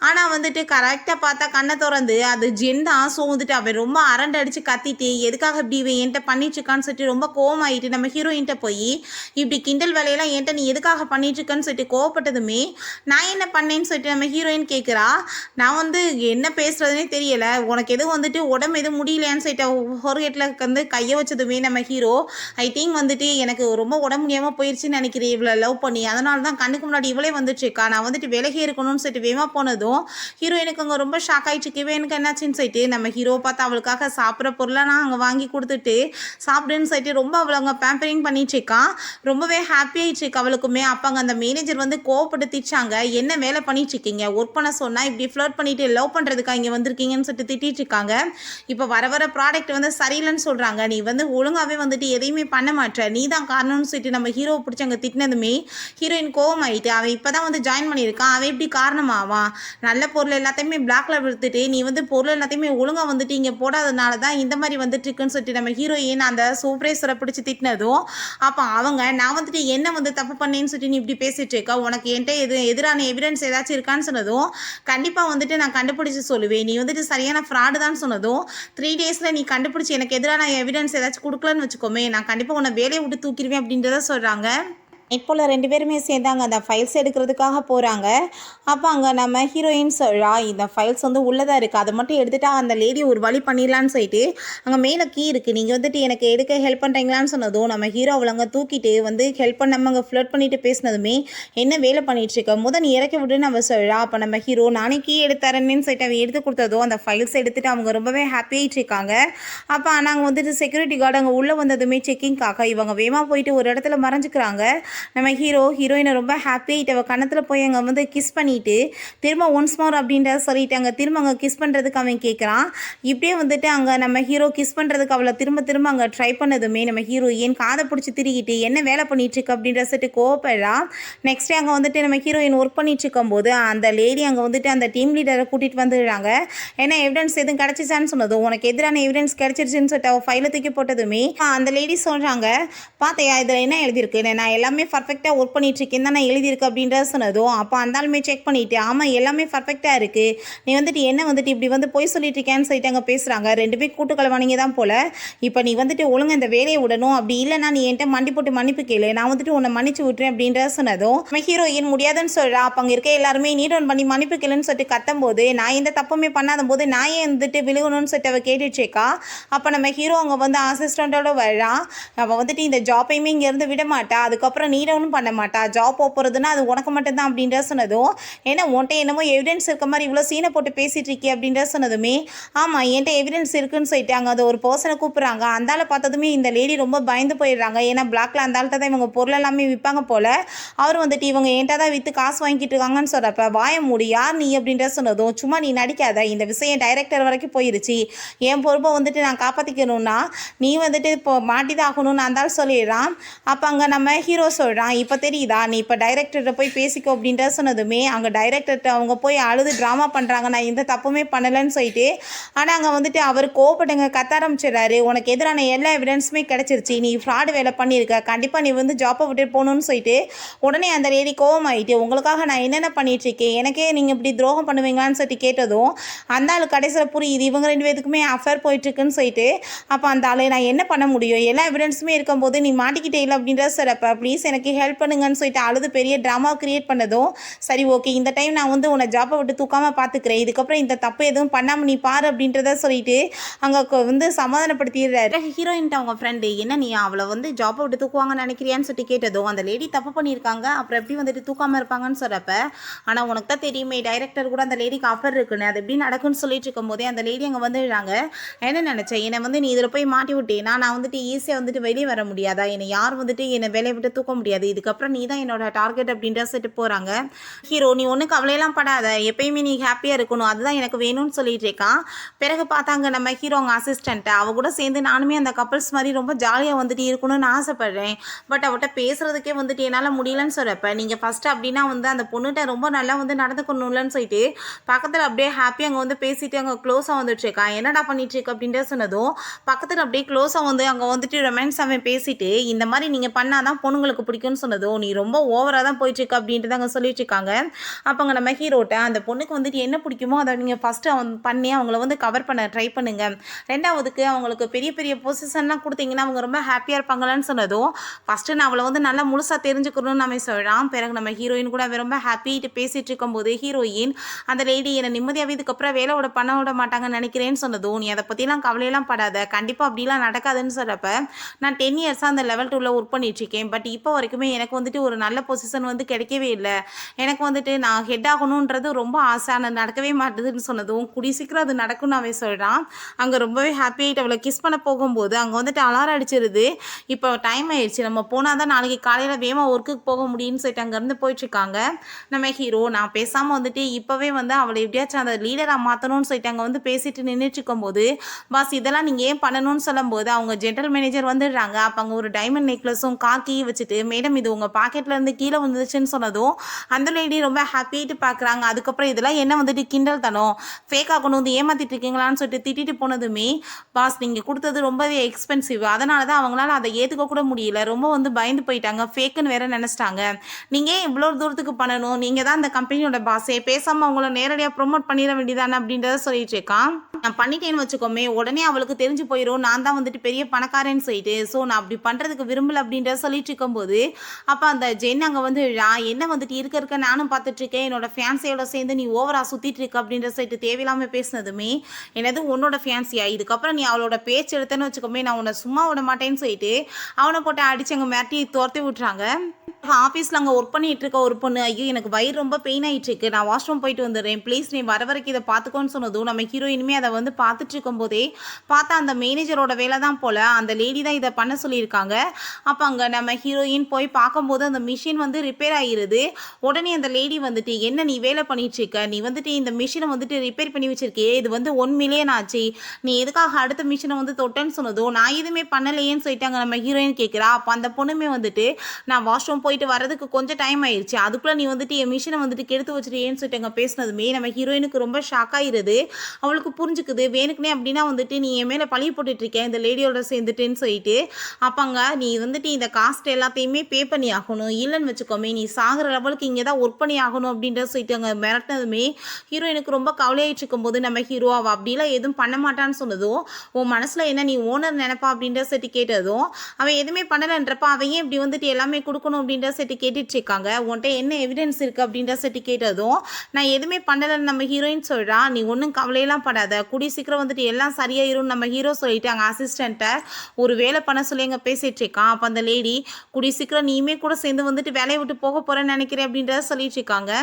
ஆனால் வந்துட்டு கரெக்டாக பார்த்தா கண்ணை திறந்து அது ஜென் தான். ஸோ வந்துட்டு அவன் ரொம்ப அரண்டு அடித்து கத்திட்டு எதுக்காக இப்படி இவன் என்கிட்ட பண்ணிட்டுருக்கான்னு சொல்லிட்டு ரொம்ப கோவமாயிட்டு நம்ம ஹீரோயின்ட்ட போய் இப்படி கிண்டல் வேலையெல்லாம் என்கிட்ட நீ எதுக்காக பண்ணிட்டுருக்கன்னு சொல்லிட்டு கோவப்பட்டதுமே நான் என்ன பண்ணேன்னு சொல்லிட்டு நம்ம ஹீரோயின் கேட்குறா. நான் வந்து என்ன பேசுகிறதுனே தெரியலை, உனக்கு எதுவும் வந்துட்டு உடம்பு எதுவும் முடியலையான்னு சொல்லிட்டு ஹோர்கேட்டில் வந்து கையை வச்சதுமே நம்ம ஹீரோ ஐ திங்க் வந்துட்டு எனக்கு ரொம்ப உடம்பு முடியாமல் போயிடுச்சுன்னு நினைக்கிறேன் இவ்வளோ லவ் பண்ணி, அதனால தான் கண்ணுக்கு முன்னாடி இவளே வந்துட்டுருக்கா, நான் வந்துட்டு விலகி இருக்கணும்னு சொல்லிட்டு வேகமாக போனதும் ஹீரோயினுக்கு அங்கே ரொம்ப ஷாக் ஆகிட்டு எனக்கு என்னாச்சுன்னு சொல்லிட்டு நம்ம ஹீரோ பார்த்து அவளுக்காக சாப்பிட்ற பொருளை நான் அங்கே வாங்கி கொடுத்துட்டு சாப்பிடுன்னு சொல்லிட்டு ரொம்ப அவளை அங்கே பேம்பரிங் பண்ணிட்டுருக்கான். ரொம்பவே ஹாப்பியாகிட்டு அவளுக்குமே. அப்போ அங்கே அந்த மேனேஜர் வந்து கோவப்பட்டு திட்டாங்க, என்ன வேலை பண்ணிட்டுருக்கீங்க, ஒர்க் பண்ண சொன்னால் இப்படி ஃப்ளர்ட் பண்ணிட்டு லவ் பண்ணுறதுக்காக இங்கே வந்திருக்கீங்கன்னு சொல்லிட்டு திட்டிட்டு இருக்காங்க. இப்போ வர ப்ராடக்ட் வந்து சரியில்லைன்னு சொல்கிறாங்க, நீ வந்து ஒழுங்காகவே வந்துட்டு எதையுமே பண்ண மாட்டேற, நீ தான் காரணம்னு சொல்லிட்டு நம்ம ஹீரோவை பிடிச்சி அங்கே திட்டினதுமே ஹீரோயின் கோவம் ஆகிட்டு அவன் இப்போ தான் வந்து ஜாயின் பண்ணியிருக்கான், அவன் எப்படி காரணமாவான், நல்ல பொருள் எல்லாத்தையுமே பிளாக்ல விடுத்துட்டு நீ வந்து பொருள் எல்லாத்தையுமே ஒழுங்காக வந்துட்டு இங்கே போடாதனால தான் இந்த மாதிரி வந்துட்டு இருக்குன்னு சொல்லிட்டு நம்ம ஹீரோயின் அந்த சூப்பரேஸ்வரை பிடிச்சி திட்டினதும் அப்போ அவங்க நான் வந்துட்டு என்ன வந்து தப்பு பண்ணேன்னு சொல்லிட்டு நீ இப்படி பேசிட்டு இருக்கா, உனக்கு என்கிட்ட எதிரான எவிடன்ஸ் ஏதாச்சும் இருக்கான்னு சொன்னதும் கண்டிப்பாக வந்துட்டு நான் கண்டுபிடிச்சி சொல்லுவேன், நீ வந்துட்டு சரியான ஃப்ராடு தான் சொன்னதும் 3 டேஸில் நீ கண்டுபிடிச்சி எனக்கு எதிரான எவிடன்ஸ் ஏதாச்சும் கொடுக்கலன்னு வச்சுக்கோமே நான் கண்டிப்பாக உன்னை வேலையை விட்டு தூக்கிடுவேன் அப்படின்றத சொல்கிறாங்க. நைட் போல் 2 பேருமே சேர்ந்தாங்க அந்த ஃபைல்ஸ் எடுக்கிறதுக்காக போகிறாங்க. அப்போ அங்கே நம்ம ஹீரோயின் சொல்கிறா, இந்த ஃபைல்ஸ் வந்து உள்ளதாக இருக்குது, அதை மட்டும் எடுத்துகிட்டா அந்த லேடி ஒரு வழி பண்ணிடலான்னு சொல்லிட்டு அங்கே மேலே கீ இருக்குது, நீங்கள் வந்துட்டு எனக்கு எடுக்க ஹெல்ப் பண்ணுறீங்களான்னு சொன்னதும் நம்ம ஹீரோ அவளங்க தூக்கிட்டு வந்து ஹெல்ப் பண்ணாமல் அங்கே ஃப்ளட் பண்ணிட்டு பேசினதுமே என்ன வேலை பண்ணிகிட்ருக்க நீ இறக்கி விட்டுன்னு அவள் சொல்கிறா. அப்போ நம்ம ஹீரோ நானே கீ எடுத்தாரேன்னு சொல்லிட்டு அவன் எடுத்து கொடுத்ததும் அந்த ஃபைல்ஸ் எடுத்துகிட்டு அவங்க ரொம்பவே ஹாப்பியாகிட்டு இருக்காங்க. அப்போ நாங்கள் வந்துட்டு செக்யூரிட்டி கார்டு அங்கே உள்ளே வந்ததுமே செக்கிங்காக இவங்க வேகமாக போயிட்டு ஒரு இடத்துல மறைஞ்சிக்கிறாங்க. நம்ம ஹீரோயினை ரொம்ப ஹாப்பியாகிட்டு அவள் கணத்தில் போய் அங்கே வந்து கிஸ் பண்ணிவிட்டு திரும்ப ஒன்ஸ் மோர் அப்படின்றத சொல்லிட்டு அங்கே திரும்ப அங்கே கிஸ் பண்ணுறதுக்கு அவன் கேட்குறான். இப்படியே வந்துட்டு அங்கே நம்ம ஹீரோ கிஸ் பண்ணுறதுக்கு அவளை திரும்ப அங்கே ட்ரை பண்ணதுமே நம்ம ஹீரோயின் காதை பிடிச்சி திருகிட்டு என்ன வேலை பண்ணிகிட்ருக்கு அப்படின்ற சொல்லிட்டு கோவப்படுறா. நெக்ஸ்ட் டே அங்கே வந்துட்டு நம்ம ஹீரோயின் ஒர்க் பண்ணிட்டு இருக்கும்போது அந்த லேடி அங்கே வந்துட்டு அந்த டீம் லீடரை கூட்டிகிட்டு வந்துடுறாங்க. ஏன்னா எவிடன்ஸ் எதுவும் கிடச்சிச்சான்னு சொன்னதும் உனக்கு எதிரான எவிடன்ஸ் கிடச்சிருச்சுன்னு சொல்லிட்டு அவள் ஃபைலை தூக்கி போட்டதுமே அந்த லேடி சொல்கிறாங்க, பார்த்தையா இதில் என்ன எழுதியிருக்கு, நான் எல்லாமே பர்ஃபெக்டாக ஒர்க் பண்ணிகிட்ருக்கேன் தான் நான் எழுதியிருக்கு அப்படின்றத சொன்னதும் அப்போ அந்தாலுமே செக் பண்ணிவிட்டு ஆமாம் எல்லாமே பர்ஃபெக்டாக இருக்குது, நீ வந்துட்டு என்ன வந்துட்டு இப்படி வந்து போய் சொல்லிட்டு இருக்கேன்னு சொல்லிட்டு அங்கே பேசுகிறாங்க. 2 பேர் கூட்டுக்கலவானிங்க தான் போல். இப்போ நீ வந்துட்டு ஒழுங்கு இந்த வேலையை விடணும், அப்படி இல்லைனா நீ என்கிட்ட மண்டி போட்டு மன்னிப்பு கேளு, நான் வந்துட்டு உன்னை மன்னிச்சு விட்டுறேன் அப்படின்றத சொன்னதும் நம்ம ஹீரோயின் முடியாதுன்னு சொல்கிறா. அப்போ அங்கே இருக்க எல்லாருமே நீட் ஒன் பண்ணி மன்னிப்பு கேளுன்னு சொல்லிட்டு கத்தும்போது நான் எந்த தப்புமே பண்ணாத போது நான் ஏன் வந்துட்டு விழுகணும்னு சொல்லிட்டு அவள் கேட்டுச்சேக்கா. அப்போ நம்ம ஹீரோ அங்கே வந்து அசிஸ்டண்ட்டோட வரா. அவள் வந்துட்டு இந்த ஜாப்பையுமே இங்கேருந்து விட மாட்டா, அதுக்கப்புறம் நீடவுனும் பண்ண மாட்டா, ஜாப் போகிறதுனா அது உனக்கு மட்டும்தான் அப்படின்ற சொன்னதும் ஏன்னா உன்ட்ட என்னமோ எவிடன்ஸ் இருக்க மாதிரி இவ்வளோ சீனை போட்டு பேசிகிட்டு இருக்கே அப்படின்ற சொன்னதுமே ஆமாம் என்கிட்ட எவிடன்ஸ் இருக்குன்னு சொல்லிட்டு அங்கே அது ஒரு பர்சனை கூப்பிட்றாங்க. அந்தால பார்த்ததுமே இந்த லேடி ரொம்ப பயந்து போயிடுறாங்க. ஏன்னா பிளாக்ல அந்தால்கிட்ட தான் இவங்க பொருள் எல்லாமே விற்பாங்க போல். அவர் வந்துட்டு இவங்க என்கிட்ட தான் விற்று காசு வாங்கிட்டு இருக்காங்கன்னு சொல்கிறப்ப வாய மூடி யார் நீ அப்படின்ற சொன்னதும் சும்மா நீ நடிக்காத, இந்த விஷயம் டைரக்டர் வரைக்கும் போயிருச்சு, என் பொறுப்பை வந்துட்டு நான் காப்பாற்றிக்கணும்னா நீ வந்துட்டு இப்போ மாட்டிதான் ஆகணும்னு அந்தாலும் சொல்லிடுறான். அப்போ அங்கே நம்ம ஹீரோ சொல்கிறான், இப்போ தெரியுதா நீ இப்போ டைரக்டர்கிட்ட போய் பேசிக்கோ அப்படின்ற சொன்னதுமே அங்கே டைரக்டர்கிட்ட அவங்க போய் அழுது ட்ராமா பண்ணுறாங்க, நான் எந்த தப்புமே பண்ணலைன்னு சொல்லிட்டு. ஆனால் அங்கே வந்துட்டு அவர் கோவப்பட்டுங்க கத்த ஆரம்பிச்சிடறாரு, உனக்கு எதிரான எல்லா எவிடன்ஸுமே கிடச்சிருச்சு, நீ ஃப்ராடு வேலை பண்ணியிருக்க, கண்டிப்பாக நீ வந்து ஜாப்பை விட்டு போகணுன்னு சொல்லிட்டு உடனே அந்த லேடி கோவமாயிட்டு உங்களுக்காக நான் என்னென்ன பண்ணிகிட்ருக்கேன், எனக்கே நீங்கள் இப்படி துரோகம் பண்ணுவீங்களான்னு சொல்லிட்டு கேட்டதும் அந்த ஆள் கடைசியில் புரியுது இவங்க 2 பேத்துக்குமே அஃபேர் போயிட்டுருக்குன்னு சொல்லிட்டு. அப்போ அந்த ஆளை நான் என்ன பண்ண முடியும், எல்லா எவிடன்ஸுமே இருக்கும்போது நீ மாட்டிக்கிட்டே இல்லை அப்படின்ற சிறப்ப ப்ளீஸ் எனக்கு ஹெல்ப் பண்ணுங்கன்னு சொல்லிட்டு அழுது பெரிய ட்ராமா க்ரியேட் பண்ணதும் சரி ஓகே இந்த டைம் நான் வந்து உன்னை ஜாப்பை விட்டு தூக்காமல் பார்த்துக்கிறேன், இதுக்கப்புறம் இந்த தப்பு எதுவும் பண்ணாமல் நீ பாரு அப்படின்றத சொல்லிட்டு அங்கே வந்து சமாதானப்படுத்திடுறாரு. ஹீரோயின்ட்ட அவங்க ஃப்ரெண்டு என்ன நீ அவளை வந்து ஜாப்பை விட்டு தூக்குவாங்கன்னு நினைக்கிறியான்னு சொல்லிட்டு கேட்டதும் அந்த லேடி தப்பு பண்ணியிருக்காங்க அப்புறம் எப்படி வந்துட்டு தூக்காமல் இருப்பாங்கன்னு சொல்கிறப்ப ஆனால் உனக்கு தான் தெரியுமே டைரக்டர் கூட அந்த லேடிக்கு ஆஃபர் இருக்குன்னு அது எப்படி நடக்குன்னு சொல்லிட்டு இருக்கும் போதே அந்த லேடி அங்கே வந்துடுறாங்க. என்ன நினச்சேன் என்னை வந்து நீ இதில் போய் மாட்டி விட்டேன்னா நான் வந்துட்டு ஈஸியாக வந்துட்டு வெளியே வர முடியாதா, என்னை யார் வந்துட்டு என்னை வேலையை விட்டு தூக்க முடியாது, இதுக்கப்புறம் நீ தான் என்னோட டார்கெட் அப்படின்ற சொல்லிட்டு போகிறாங்க. ஹீரோ நீ ஒன்றும் கவலையெல்லாம் படாத, எப்பயுமே நீ ஹாப்பியாக இருக்கணும், அதுதான் எனக்கு வேணும்னு சொல்லிட்டு இருக்கான். பிறகு பார்த்தாங்க நம்ம ஹீரோ அவங்க அசிஸ்டண்ட்டை அவ கூட சேர்ந்து நானுமே அந்த கப்பல்ஸ் மாதிரி ரொம்ப ஜாலியாக வந்துட்டு இருக்கணும்னு ஆசைப்பட்றேன், பட் அவட்ட பேசுகிறதுக்கே வந்துட்டு என்னால் முடியலன்னு சொல்கிறப்ப நீங்கள் ஃபஸ்ட்டு அப்படின்னா வந்து அந்த பொண்ணுகிட்ட ரொம்ப நல்லா வந்து நடந்துக்கணும்லன்னு சொல்லிட்டு பக்கத்தில் அப்படியே ஹாப்பியாக அங்கே வந்து பேசிட்டு அங்கே க்ளோஸாக வந்துட்டு இருக்கான். என்னடா பண்ணிட்டு இருக்கு அப்படின்ற சொன்னதும் பக்கத்தில் அப்படியே க்ளோஸாக வந்து அங்கே வந்துட்டு ரொமான்ஸ் அவன் பேசிட்டு இந்த மாதிரி நீங்கள் பண்ணாதான் பொண்ணுங்களுக்கு பிடிக்கும்னு சொன்னதும் நீ ரொம்ப ஓவராக தான் போயிட்டுருக்க அப்படின்ட்டு அங்கே சொல்லிட்டு இருக்காங்க. அப்போ அங்கே நம்ம ஹீரோட்ட அந்த பொண்ணுக்கு வந்துட்டு என்ன பிடிக்குமோ அதை நீங்கள் ஃபஸ்ட்டு பண்ணி அவங்கள வந்து கவர் பண்ண ட்ரை பண்ணுங்கள், ரெண்டாவதுக்கு அவங்களுக்கு பெரிய பெரிய பொசிஷன்லாம் கொடுத்தீங்கன்னா அவங்க ரொம்ப ஹாப்பியாக இருப்பாங்களான்னு சொன்னதும் ஃபஸ்ட்டு நான் அவளை வந்து நல்லா முழுசாக தெரிஞ்சுக்கணும்னு நம்ம சொல்கிறான். பிறகு நம்ம ஹீரோயின் கூட அவன் ரொம்ப ஹாப்பிட்டு பேசிகிட்டு இருக்கும்போது ஹீரோயின் அந்த லேடி என்னை நிம்மதியாகவே இதுக்கப்புறம் வேலை விட பண்ண விட மாட்டாங்கன்னு நினைக்கிறேன்னு சொன்னதும் நீ அதை பற்றிலாம் கவலையெல்லாம் படாத, கண்டிப்பாக அப்படிலாம் நடக்காதுன்னு சொல்கிறப்ப நான் 10 இயர்ஸாக அந்த லெவல் 2ல் ஒர்க் பண்ணிட்டுருக்கேன், பட் இப்போ வரைக்குமே எனக்கு வந்துட்டு ஒரு நல்ல பொசிஷன் வந்து கிடைக்கவே இல்லை, எனக்கு வந்துட்டு நான் ஹெட் ஆகணுன்றது ரொம்ப ஆசை ஆனால் நடக்கவே மாட்டுதுன்னு சொன்னதும் கூடி சீக்கிரம் அது நடக்கும்னு அவன் சொல்கிறான். அங்கே ரொம்பவே ஹாப்பியாகிட்டு அவளை கிஸ் பண்ண போகும்போது அங்கே வந்துட்டு அலாரம் அடிச்சிருது, இப்போ டைம் ஆயிடுச்சு நம்ம போனால் தான் நாளைக்கு காலையில் வேகமாக ஒர்க்குக்கு போக முடியும்னு சொல்லிட்டு அங்கேருந்து போயிட்டுருக்காங்க. நம்ம ஹீரோ நான் பேசாமல் வந்துட்டு இப்போவே வந்து அவளை எப்படியாச்சும் அந்த லீடராக மாற்றணும்னு சொல்லிட்டு அங்கே வந்து பேசிட்டு நின்றுட்டு இருக்கும்போது பாஸ் இதெல்லாம் நீங்கள் ஏன் பண்ணணும்னு சொல்லும்போது அவங்க ஜென்ரல் மேனேஜர் வந்துடுறாங்க. அப்போ அங்கே ஒரு டைமண்ட் நெக்லஸும் காக்கி வச்சுட்டு மேடம் இது உங்கள் பாக்கெட்டில் இருந்து கீழே வந்துச்சுன்னு சொன்னதும் அந்த லேடி ரொம்ப ஹாப்பியாகிட்டு பார்க்குறாங்க. அதுக்கப்புறம் இதெல்லாம் என்ன வந்துட்டு கிண்டல் தனம் ஃபேக்காக கொண்டு வந்து ஏமாற்றிட்டு இருக்கீங்களான்னு சொல்லிட்டு திட்டிட்டு போனதுமே பாஸ் நீங்கள் கொடுத்தது ரொம்பவே எக்ஸ்பென்சிவ், அதனால தான் அவங்களால அதை ஏற்றுக்க கூட முடியல, ரொம்ப வந்து பயந்து போயிட்டாங்க, ஃபேக்குன்னு வேற நினச்சிட்டாங்க, நீங்கள் இவ்வளோ தூரத்துக்கு பண்ணணும், நீங்கள் தான் அந்த கம்பெனியோட பாஸே, பேசாமல் அவங்கள நேரடியாக ப்ரொமோட் பண்ணிட வேண்டியதானே அப்படின்றத சொல்லிட்டு இருக்கான். நான் பண்ணிட்டேன்னு வச்சுக்கோமே உடனே அவளுக்கு தெரிஞ்சு போயிடும் நான் தான் வந்துட்டு பெரிய பணக்காரன்னு சொல்லிட்டு, ஸோ நான் அப்படி பண்ணுறதுக்கு விரும்பலை அப்படின்றத சொல்லிட்டு இருக்கும்போது அப்போ அந்த ஜென் அங்கே வந்து என்ன வந்துட்டு இருக்க நானும் பார்த்துட்ருக்கேன், என்னோட ஃபியான்சியோட சேர்ந்து நீ ஓவராக சுற்றிட்டு இருக்க அப்படின்ற சொல்லிட்டு தேவையில்லாமல் பேசினதுமே, என்னது உன்னோட ஃபியான்சியா, இதுக்கப்புறம் நீ அவளோட பேச்சு எடுத்தேன்னு வச்சுக்கோமே நான் உன்னை சும்மா விட மாட்டேன்னு சொல்லிட்டு அவனை போட்டு அடிச்சு அங்கே மிரட்டி துரத்தி விட்றாங்க. ஆஃபீஸில் அங்கே ஒர்க் பண்ணிகிட்டு இருக்க ஒரு பொண்ணு, ஐயோ எனக்கு வயிறு ரொம்ப பெயின் ஆகிட்டு இருக்கு, நான் வாஷ்ரூம் போயிட்டு வந்துடுறேன் ப்ளீஸ் நீ வர வரைக்கும் இதை பார்த்துக்கோன்னு சொன்னதும் நம்ம ஹீரோயினுமே அதை வந்து பார்த்துட்டு இருக்கும்போதே பார்த்தா அந்த மேனேஜரோட வேலை தான் போல், அந்த லேடி தான் இதை பண்ண சொல்லியிருக்காங்க. அப்போ அங்கே நம்ம ஹீரோயின் போய் பார்க்கும்போது அந்த மிஷின் வந்து ரிப்பேர் ஆகிருது. உடனே அந்த லேடி வந்துட்டு என்ன நீ வேலை பண்ணிகிட்ருக்க, நீ வந்துட்டு இந்த மிஷினை வந்துட்டு ரிப்பேர் பண்ணி வச்சிருக்கே, இது வந்து 1 மில்லியன் ஆச்சு, நீ எதுக்காக அடுத்த மிஷினை வந்து தொட்டேன்னு சொன்னதும் நான் எதுவுமே பண்ணலையேன்னு சொல்லிட்டாங்க. நம்ம ஹீரோயின் கேட்குறா. அப்போ அந்த பொண்ணுமே வந்துட்டு நான் வாஷ்ரூம் போயிட்டு வரதுக்கு கொஞ்சம் டைம் ஆயிடுச்சு, அதுக்குள்ளே நீ வந்துட்டு என் மிஷினை வந்துட்டு கெடுத்து வச்சுட்டேன்னு சொல்லிட்டு அங்கே பேசினதுமே நம்ம ஹீரோயினுக்கு ரொம்ப ஷாக் ஆகிருது. அவளுக்கு புரிஞ்சுக்குது வேணுக்குனே அப்படின்னா வந்துட்டு நீ என் மேலே பழி போட்டுட்ருக்கேன் இந்த லேடியோட சேர்ந்துட்டுன்னு சொல்லிட்டு. அப்பாங்க நீ வந்துட்டு இந்த காஸ்ட் எல்லாத்தையுமே பே பண்ணி ஆகணும், இல்லைன்னு வச்சுக்கோமே நீ சாகிற லெவலுக்கு இங்கே தான் ஒர்க் பண்ணி ஆகணும் அப்படின்ற சொல்லிட்டு அங்கே மிரட்டினதுமே ஹீரோயினுக்கு ரொம்ப கவலையாயிட்டு இருக்கும்போது நம்ம ஹீரோ அவள் அப்படிலாம் எதுவும் பண்ண மாட்டான்னு சொன்னதும், உன் மனசில் என்ன நீ ஓனர் நினைப்பா அப்படின்ற சொல்லிட்டு கேட்டதும், அவன் எதுவுமே பண்ணலைன்றப்ப அவன் ஏன் இப்படி வந்துட்டு எல்லாமே கொடுக்கணும் அப்படின்ற சொல்லிட்டு கேட்டுட்டு இருக்காங்க. உன்கிட்ட என்ன எவிடன்ஸ் இருக்குது அப்படின்ற சொல்லிட்டு கேட்டதும் நான் எதுவுமே பண்ணலைன்னு நம்ம ஹீரோயின் சொல்கிறான். நீ ஒன்றும் கவலையெல்லாம் படாத, கூடிய சீக்கிரம் வந்துட்டு எல்லாம் சரியாயிரும் நம்ம ஹீரோ சொல்லிட்டு அங்கே அசிஸ்டண்ட்டை ஒரு வேலை பண்ண சொல்லி அங்கே பேசிகிட்டு இருக்கான். அப்போ அந்த லேடி கூடிய சீக்கிரம் நீயுமே கூட சேர்ந்து வந்துட்டு வேலையை விட்டு போக போகிறேன்னு நினைக்கிறேன் அப்படின்றத சொல்லிட்டு இருக்காங்க.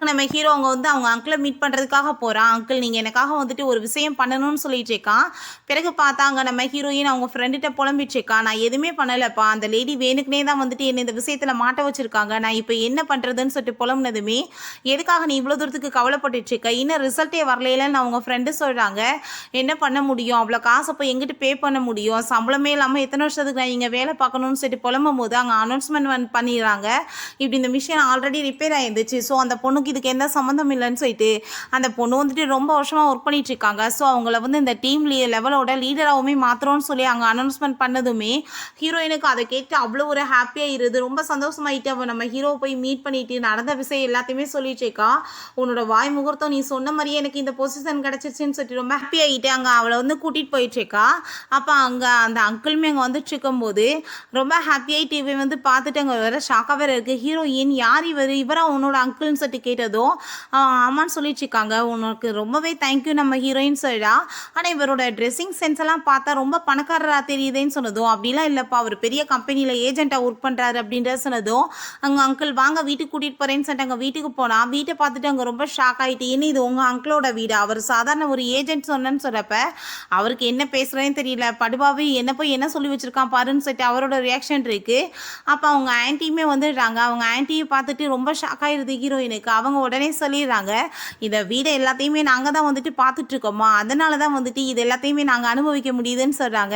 நம்ம ஹீரோ அவங்க வந்து அவங்க அங்கிளை மீட் பண்ணுறதுக்காக போகிறான். அங்கிள் நீங்கள் எனக்காக வந்துட்டு ஒரு விஷயம் பண்ணணும்னு சொல்லிட்டு இருக்கான். பிறகு பார்த்தாங்க நம்ம ஹீரோயின் அவங்க ஃப்ரெண்டுகிட்ட புலம்பிட்டு இருக்கா. நான் எதுவுமே பண்ணலைப்பா, அந்த லேடி வேணுக்குனே தான் வந்துட்டு என்னை இந்த விஷயத்தில் மாட்ட வச்சுருக்காங்க, நான் இப்போ என்ன பண்ணுறதுன்னு சொல்லிட்டு புலம்புனதுமே எதுக்காக நீ இவ்வளோ தூரத்துக்கு கவலைப்பட்டுட்டு இருக்க, இன்னும் ரிசல்ட்டே வரலைன்னு அவங்க ஃப்ரெண்டு சொல்கிறாங்க. என்ன பண்ண முடியும், அவ்வளோ காசை போய் எங்கிட்ட பே பண்ண முடியும், சம்பளமே இல்லாமல் எத்தனை வருஷத்துக்கு நான் இங்கே வேலை பார்க்கணும்னு சொல்லிட்டு புலம்பும் போது அங்கே அனௌன்ஸ்மெண்ட் பண்ணிடுறாங்க. இப்படி இந்த மிஷின் ஆல்ரெடி ரிப்பேர் ஆகிருந்துச்சு, ஸோ அந்த பொண்ணுக்கு இதுக்கு எந்த சம்மந்தம் இல்லைன்னு சொல்லிட்டு அந்த பொண்ணு வந்துட்டு ரொம்ப வருஷமாக ஒர்க் பண்ணிட்டு இருக்காங்க. ஸோ அவங்கள வந்து இந்த டீம் லெவலோட லீடராகவுமே மாத்திரம்னு சொல்லி அங்கே அனௌன்ஸ்மெண்ட் பண்ணதுமே ஹீரோயினுக்கு அதை கேட்டு அவ்வளோ ஒரு ஹாப்பியாக இருது. ரொம்ப சந்தோஷமாயிட்டு அவன் நம்ம ஹீரோ போய் மீட் பண்ணிட்டு நடந்த விஷயம் எல்லாத்தையுமே சொல்லிட்டு இருக்கா. உன்னோட வாய் முகூர்த்தம் நீ சொன்ன மாதிரியே எனக்கு இந்த பொசிஷன் கிடச்சிருச்சுன்னு சொல்லிட்டு ரொம்ப ஹாப்பி ஆகிட்டு அங்கே அவளை வந்து கூட்டிகிட்டு போயிட்டு இருக்கா. அப்போ அங்கே அந்த அங்கிளுமே அங்கே வந்துட்டு இருக்கும்போது ரொம்ப ஹாப்பியாகிட்டு இவன் வந்து பார்த்துட்டு அங்கே வேற ஷாக்காக வேறு இருக்குது. ஹீரோயின் யார் இவரா உன்னோட அங்கிள்னு சொல்லிட்டு கேட்டதும் ஆமான்னு சொல்லிட்டு இருக்காங்க. உனக்கு ரொம்பவே தேங்க்யூ நம்ம ஹீரோயின் சொல்லிடா. ஆனால் இவரோட ட்ரெஸ்ஸிங் சென்ஸ் எல்லாம் பார்த்தா ரொம்ப பணக்காரராக தெரியுதுன்னு சொன்னதும் அப்படிலாம் இல்லைப்பா, அவர் பெரிய கம்பெனியில் ஏஜென்ட்டாக ஒர்க் பண்ணுறாரு அப்படின்ற சொன்னதும் அங்கே அங்கிள் வாங்க வீட்டுக்கு கூட்டிகிட்டு போகிறேன்னு சொல்லிட்டு அங்கே வீட்டுக்கு போனால் வீட்டை பார்த்துட்டு அங்கே ரொம்ப ஷாக் ஆகிட்டு, என்ன இது உங்கள் அங்கிளோட வீடு, அவர் சாதாரண ஒரு ஏஜென்ட் சொன்னேன்னு சொல்கிறப்ப அவருக்கு என்ன பேசுகிறேன்னு தெரியல, படுபாவே என்ன போய் என்ன சொல்லி வச்சுருக்கான் பாருன்னு சொல்லிட்டு அவரோட ரியாக்ஷன் இருக்குது. அப்போ அவங்க ஆன்ட்டியுமே வந்துடுறாங்க. அவங்க ஆன்ட்டியை பார்த்துட்டு ரொம்ப ஷாக் ஆகிடுது ஹீரோயினுக்கு. அவங்க உடனே சொல்லிடுறாங்க, இந்த வீடை எல்லாத்தையுமே நாங்கள் தான் வந்துட்டு பார்த்துட்ருக்கோமா, அதனால தான் வந்துட்டு இது எல்லாத்தையுமே நாங்கள் அனுபவிக்க முடியுதுன்னு சொல்கிறாங்க.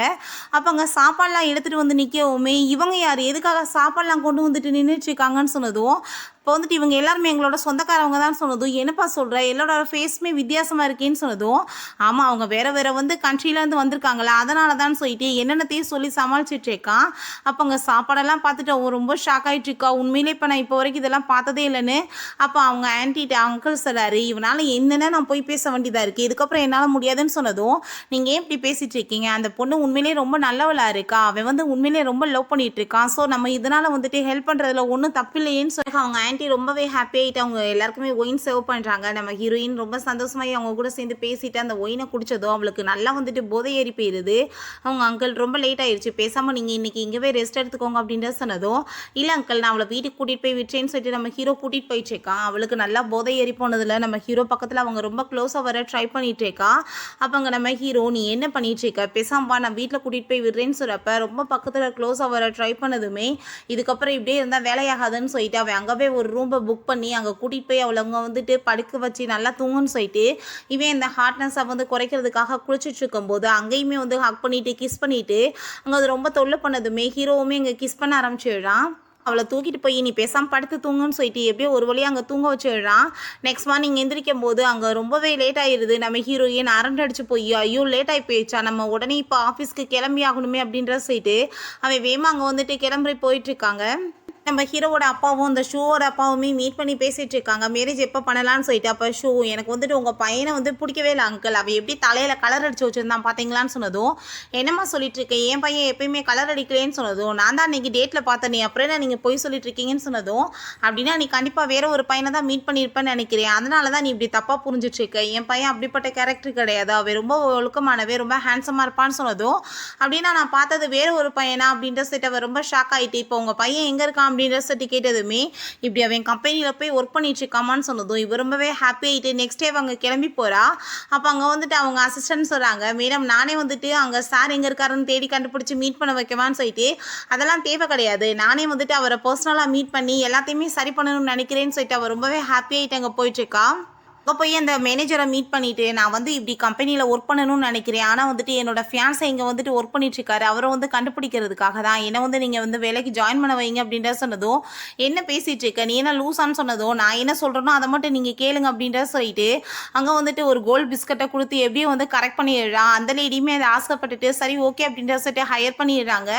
அப்போ அங்கே சாப்பாடெலாம் எடுத்துகிட்டு வந்து நிற்கவுமே இவங்க யார் எதுக்காக சாப்பாடெலாம் கொண்டு வந்துட்டு நின்றுட்டுருக்காங்கன்னு சொன்னதும் இப்போ வந்துட்டு இவங்க எல்லாருமே எங்களோட சொந்தக்காரவங்க தான் சொன்னதும் என்னப்பா சொல்கிற எல்லாரோட ஃபேஸுமே வித்தியாசமாக இருக்கேன்னு சொன்னதும் ஆமாம் அவங்க வேறு வந்து கண்ட்ரிலேருந்து வந்திருக்காங்களா அதனால தான் சொல்லிட்டு என்னென்னத்தையும் சொல்லி சமாளிச்சுட்டு இருக்கான். அப்போ அங்கே சாப்பாடெல்லாம் பார்த்துட்டு அவங்க ரொம்ப ஷாக் ஆகிட்டு இருக்கா. உண்மையிலே இப்போ நான் இப்போ வரைக்கும் இதெல்லாம் பார்த்ததே இல்லைன்னு. அப்போ அவங்க ஆன்ட்டிட்ட அங்கிள் சொல்கிறாரு, இவனால் என்னென்ன நான் போய் பேச வேண்டியதாக இருக்குது, இதுக்கப்புறம் என்னால் முடியாதுன்னு சொன்னதும் நீங்கள் ஏன் இப்படி பேசிகிட்டு இருக்கீங்க, அந்த பொண்ணு உண்மையிலே ரொம்ப நல்லவளாக இருக்கா, அவன் வந்து உண்மையிலே ரொம்ப லவ் பண்ணிகிட்டு இருக்கான், ஸோ நம்ம இதனால் வந்துட்டு ஹெல்ப் பண்ணுறதுல ஒன்றும் தப்பில்லையேன்னு சொல்லி அவங்க ஆன்ட்டி ரொம்பவே ஹாப்பி ஆகிட்டு அவங்க எல்லாருக்குமே ஒயின் சர்வ் பண்ணுறாங்க. நம்ம ஹீரோயின் ரொம்ப சந்தோஷமாகி அவங்க கூட சேர்ந்து பேசிட்டு அந்த ஒயினை குடித்ததும் அவளுக்கு நல்லா வந்துட்டு போதை ஏறி போயிடுது. அவங்க அங்கிள் ரொம்ப லேட் ஆயிடுச்சு, பேசாமல் நீங்கள் இன்றைக்கி இங்கேவே ரெஸ்ட் எடுத்துக்கோங்க அப்படின்ற சொன்னதும் இல்லை அங்கிள் நான் அவளை வீட்டுக்கு கூட்டிகிட்டு போய் விட்டேன்னு சொல்லிட்டு நம்ம ஹீரோ கூட்டிகிட்டு போயிட்டுருக்கான். அவளுக்கு நல்லா போதை ஏறி போனதில் நம்ம ஹீரோ பக்கத்தில் அவங்க ரொம்ப க்ளோஸாக வர ட்ரை பண்ணிகிட்டு இருக்கா. அப்போ அங்கே நம்ம ஹீரோ நீ என்ன பண்ணிகிட்டு இருக்க, பேசாம்பா நான் வீட்டில் கூட்டிகிட்டு போய் விடுறேன்னு சொல்கிறப்ப ரொம்ப பக்கத்தில் க்ளோஸாக வர ட்ரை பண்ணதுமே இதுக்கப்புறம் இப்படியே இருந்தால் வேலையாகாதுன்னு சொல்லிட்டு அவன் அங்கேவே ஒரு ரூமை புக் பண்ணி அங்கே கூட்டிகிட்டு போய் அவளை அங்கே வந்துட்டு படுக்க வச்சு நல்லா தூங்குன்னு சொல்லிட்டு இவன் இந்த ஹார்ட்னஸை வந்து குறைக்கிறதுக்காக குளிச்சுட்டு இருக்கும்போது அங்கேயுமே வந்து ஹக் பண்ணிவிட்டு கிஸ் பண்ணிவிட்டு அங்கே அது ரொம்ப தொல்லை பண்ணதுமே ஹீரோவுமே இங்கே கிஸ் பண்ண ஆரம்பிச்சிடுறான். அவளை தூக்கிட்டு போய் நீ பேசாமல் படுத்து தூங்குன்னு சொல்லிட்டு எப்படியோ ஒரு வழியாக அங்கே தூங்க வச்சிடுறான். நெக்ஸ்ட் மார்னிங் எந்திரிக்கும் போது அங்கே ரொம்பவே லேட் ஆகிடுது. நம்ம ஹீரோயின் அரண்டடிச்சு போய் ஐயோ லேட் ஆகி போயிடுச்சா, நம்ம உடனே இப்போ ஆஃபீஸ்க்கு கிளம்பி ஆகணுமே அப்படின்ற சொல்லிட்டு அவன் வேமா அங்கே வந்துட்டு கிளம்பி போயிட்டுருக்காங்க. நம்ம ஹீரோவோட அப்பாவும் இந்த ஷூவோட அப்பாவுமே மீட் பண்ணி பேசிகிட்டு இருக்காங்க. மேரேஜ் எப்போ பண்ணலான்னு சொல்லிட்டு. அப்போ ஷூ எனக்கு வந்துட்டு உங்கள் பையனை வந்து பிடிக்கவே இல்லை அங்கிள், அவள் எப்படி தலையில் கலர் அடிச்சு வச்சுருந்தான் பார்த்தீங்களான்னு சொன்னதும், என்னம்மா சொல்லிட்டு இருக்கேன், என் பையன் எப்பயுமே கலர் அடிக்கலேன்னு சொன்னதும், நான் தான் அன்றைக்கி டேட்டில் பார்த்தேன், நீ அப்புறம் என்ன நீங்கள் போய் சொல்லிட்டு இருக்கீங்கன்னு சொன்னதும், அப்படின்னா நீ கண்டிப்பாக வேறு ஒரு பையனை தான் மீட் பண்ணியிருப்பேன்னு நினைக்கிறேன், அதனால தான் நீ இப்படி தப்பாக புரிஞ்சிட்ருக்க, என் பையன் அப்படிப்பட்ட கேரக்டர் கிடையாது, அவன் ரொம்ப ஒழுக்கமானவே ரொம்ப ஹேண்ட்ஸமாக இருப்பான்னு சொன்னதும், அப்படின்னா நான் பார்த்தது வேறு ஒரு பையனா அப்படின்ற செட் அவள் ரொம்ப ஷாக் ஆகிட்டு, இப்போ உங்கள் பையன் எங்கே இருக்கான் அப்படின்ற சட்டி கேட்டதுமே இப்படி அவன் கம்பெனியில் போய் ஒர்க் பண்ணிட்டு இருக்காமான்னு சொன்னதும் இவ ரொம்பவே ஹாப்பி ஆகிட்டு நெக்ஸ்ட் டே அவங்க கிளம்பி போகிறா. அப்போ அங்கே வந்துட்டு அவங்க அசிஸ்டன்ட் சொல்கிறாங்க, மேடம் நானே வந்துட்டு அங்கே சார் எங்கே இருக்காருன்னு தேடி கண்டுபிடிச்சி மீட் பண்ண வைக்கவான்னு சொல்லிட்டு, அதெல்லாம் தேவை கிடையாது, நானே வந்துட்டு அவரை பர்சனலாக மீட் பண்ணி எல்லாத்தையுமே சரி பண்ணணும்னு நினைக்கிறேன்னு சொல்லிட்டு அவர் ரொம்பவே ஹாப்பி ஆகிட்டு அங்கே போயிட்டுருக்கா. அங்கே போய் அந்த மேனேஜரை மீட் பண்ணிவிட்டு, நான் வந்து இப்படி கம்பெனியில் ஒர்க் பண்ணணும்னு நினைக்கிறேன், ஆனால் வந்துட்டு என்னோடய ஃபியான்ஸை இங்கே வந்துட்டு ஒர்க் பண்ணிட்டுருக்காரு, அவரை வந்து கண்டுபிடிக்கிறதுக்காக தான் என்னை வந்து நீங்கள் வந்து வேலைக்கு ஜாயின் பண்ண வைங்க அப்படின்ற சொன்னதும், என்ன பேசிகிட்டு இருக்க நீ என்ன லூஸான்னு சொன்னதும், நான் என்ன சொல்கிறேனோ அதை மட்டும் நீங்கள் கேளுங்க அப்படின்ற சொல்லிட்டு அங்கே வந்துட்டு ஒரு கோல்டு பிஸ்கட்டை கொடுத்து எப்படியும் வந்து கரெக்ட் பண்ணிடுறான். அந்த லேடியுமே அதை ஆசைப்பட்டுட்டு சரி ஓகே அப்படின்ற சொல்லிட்டு ஹையர் பண்ணிடுறாங்க.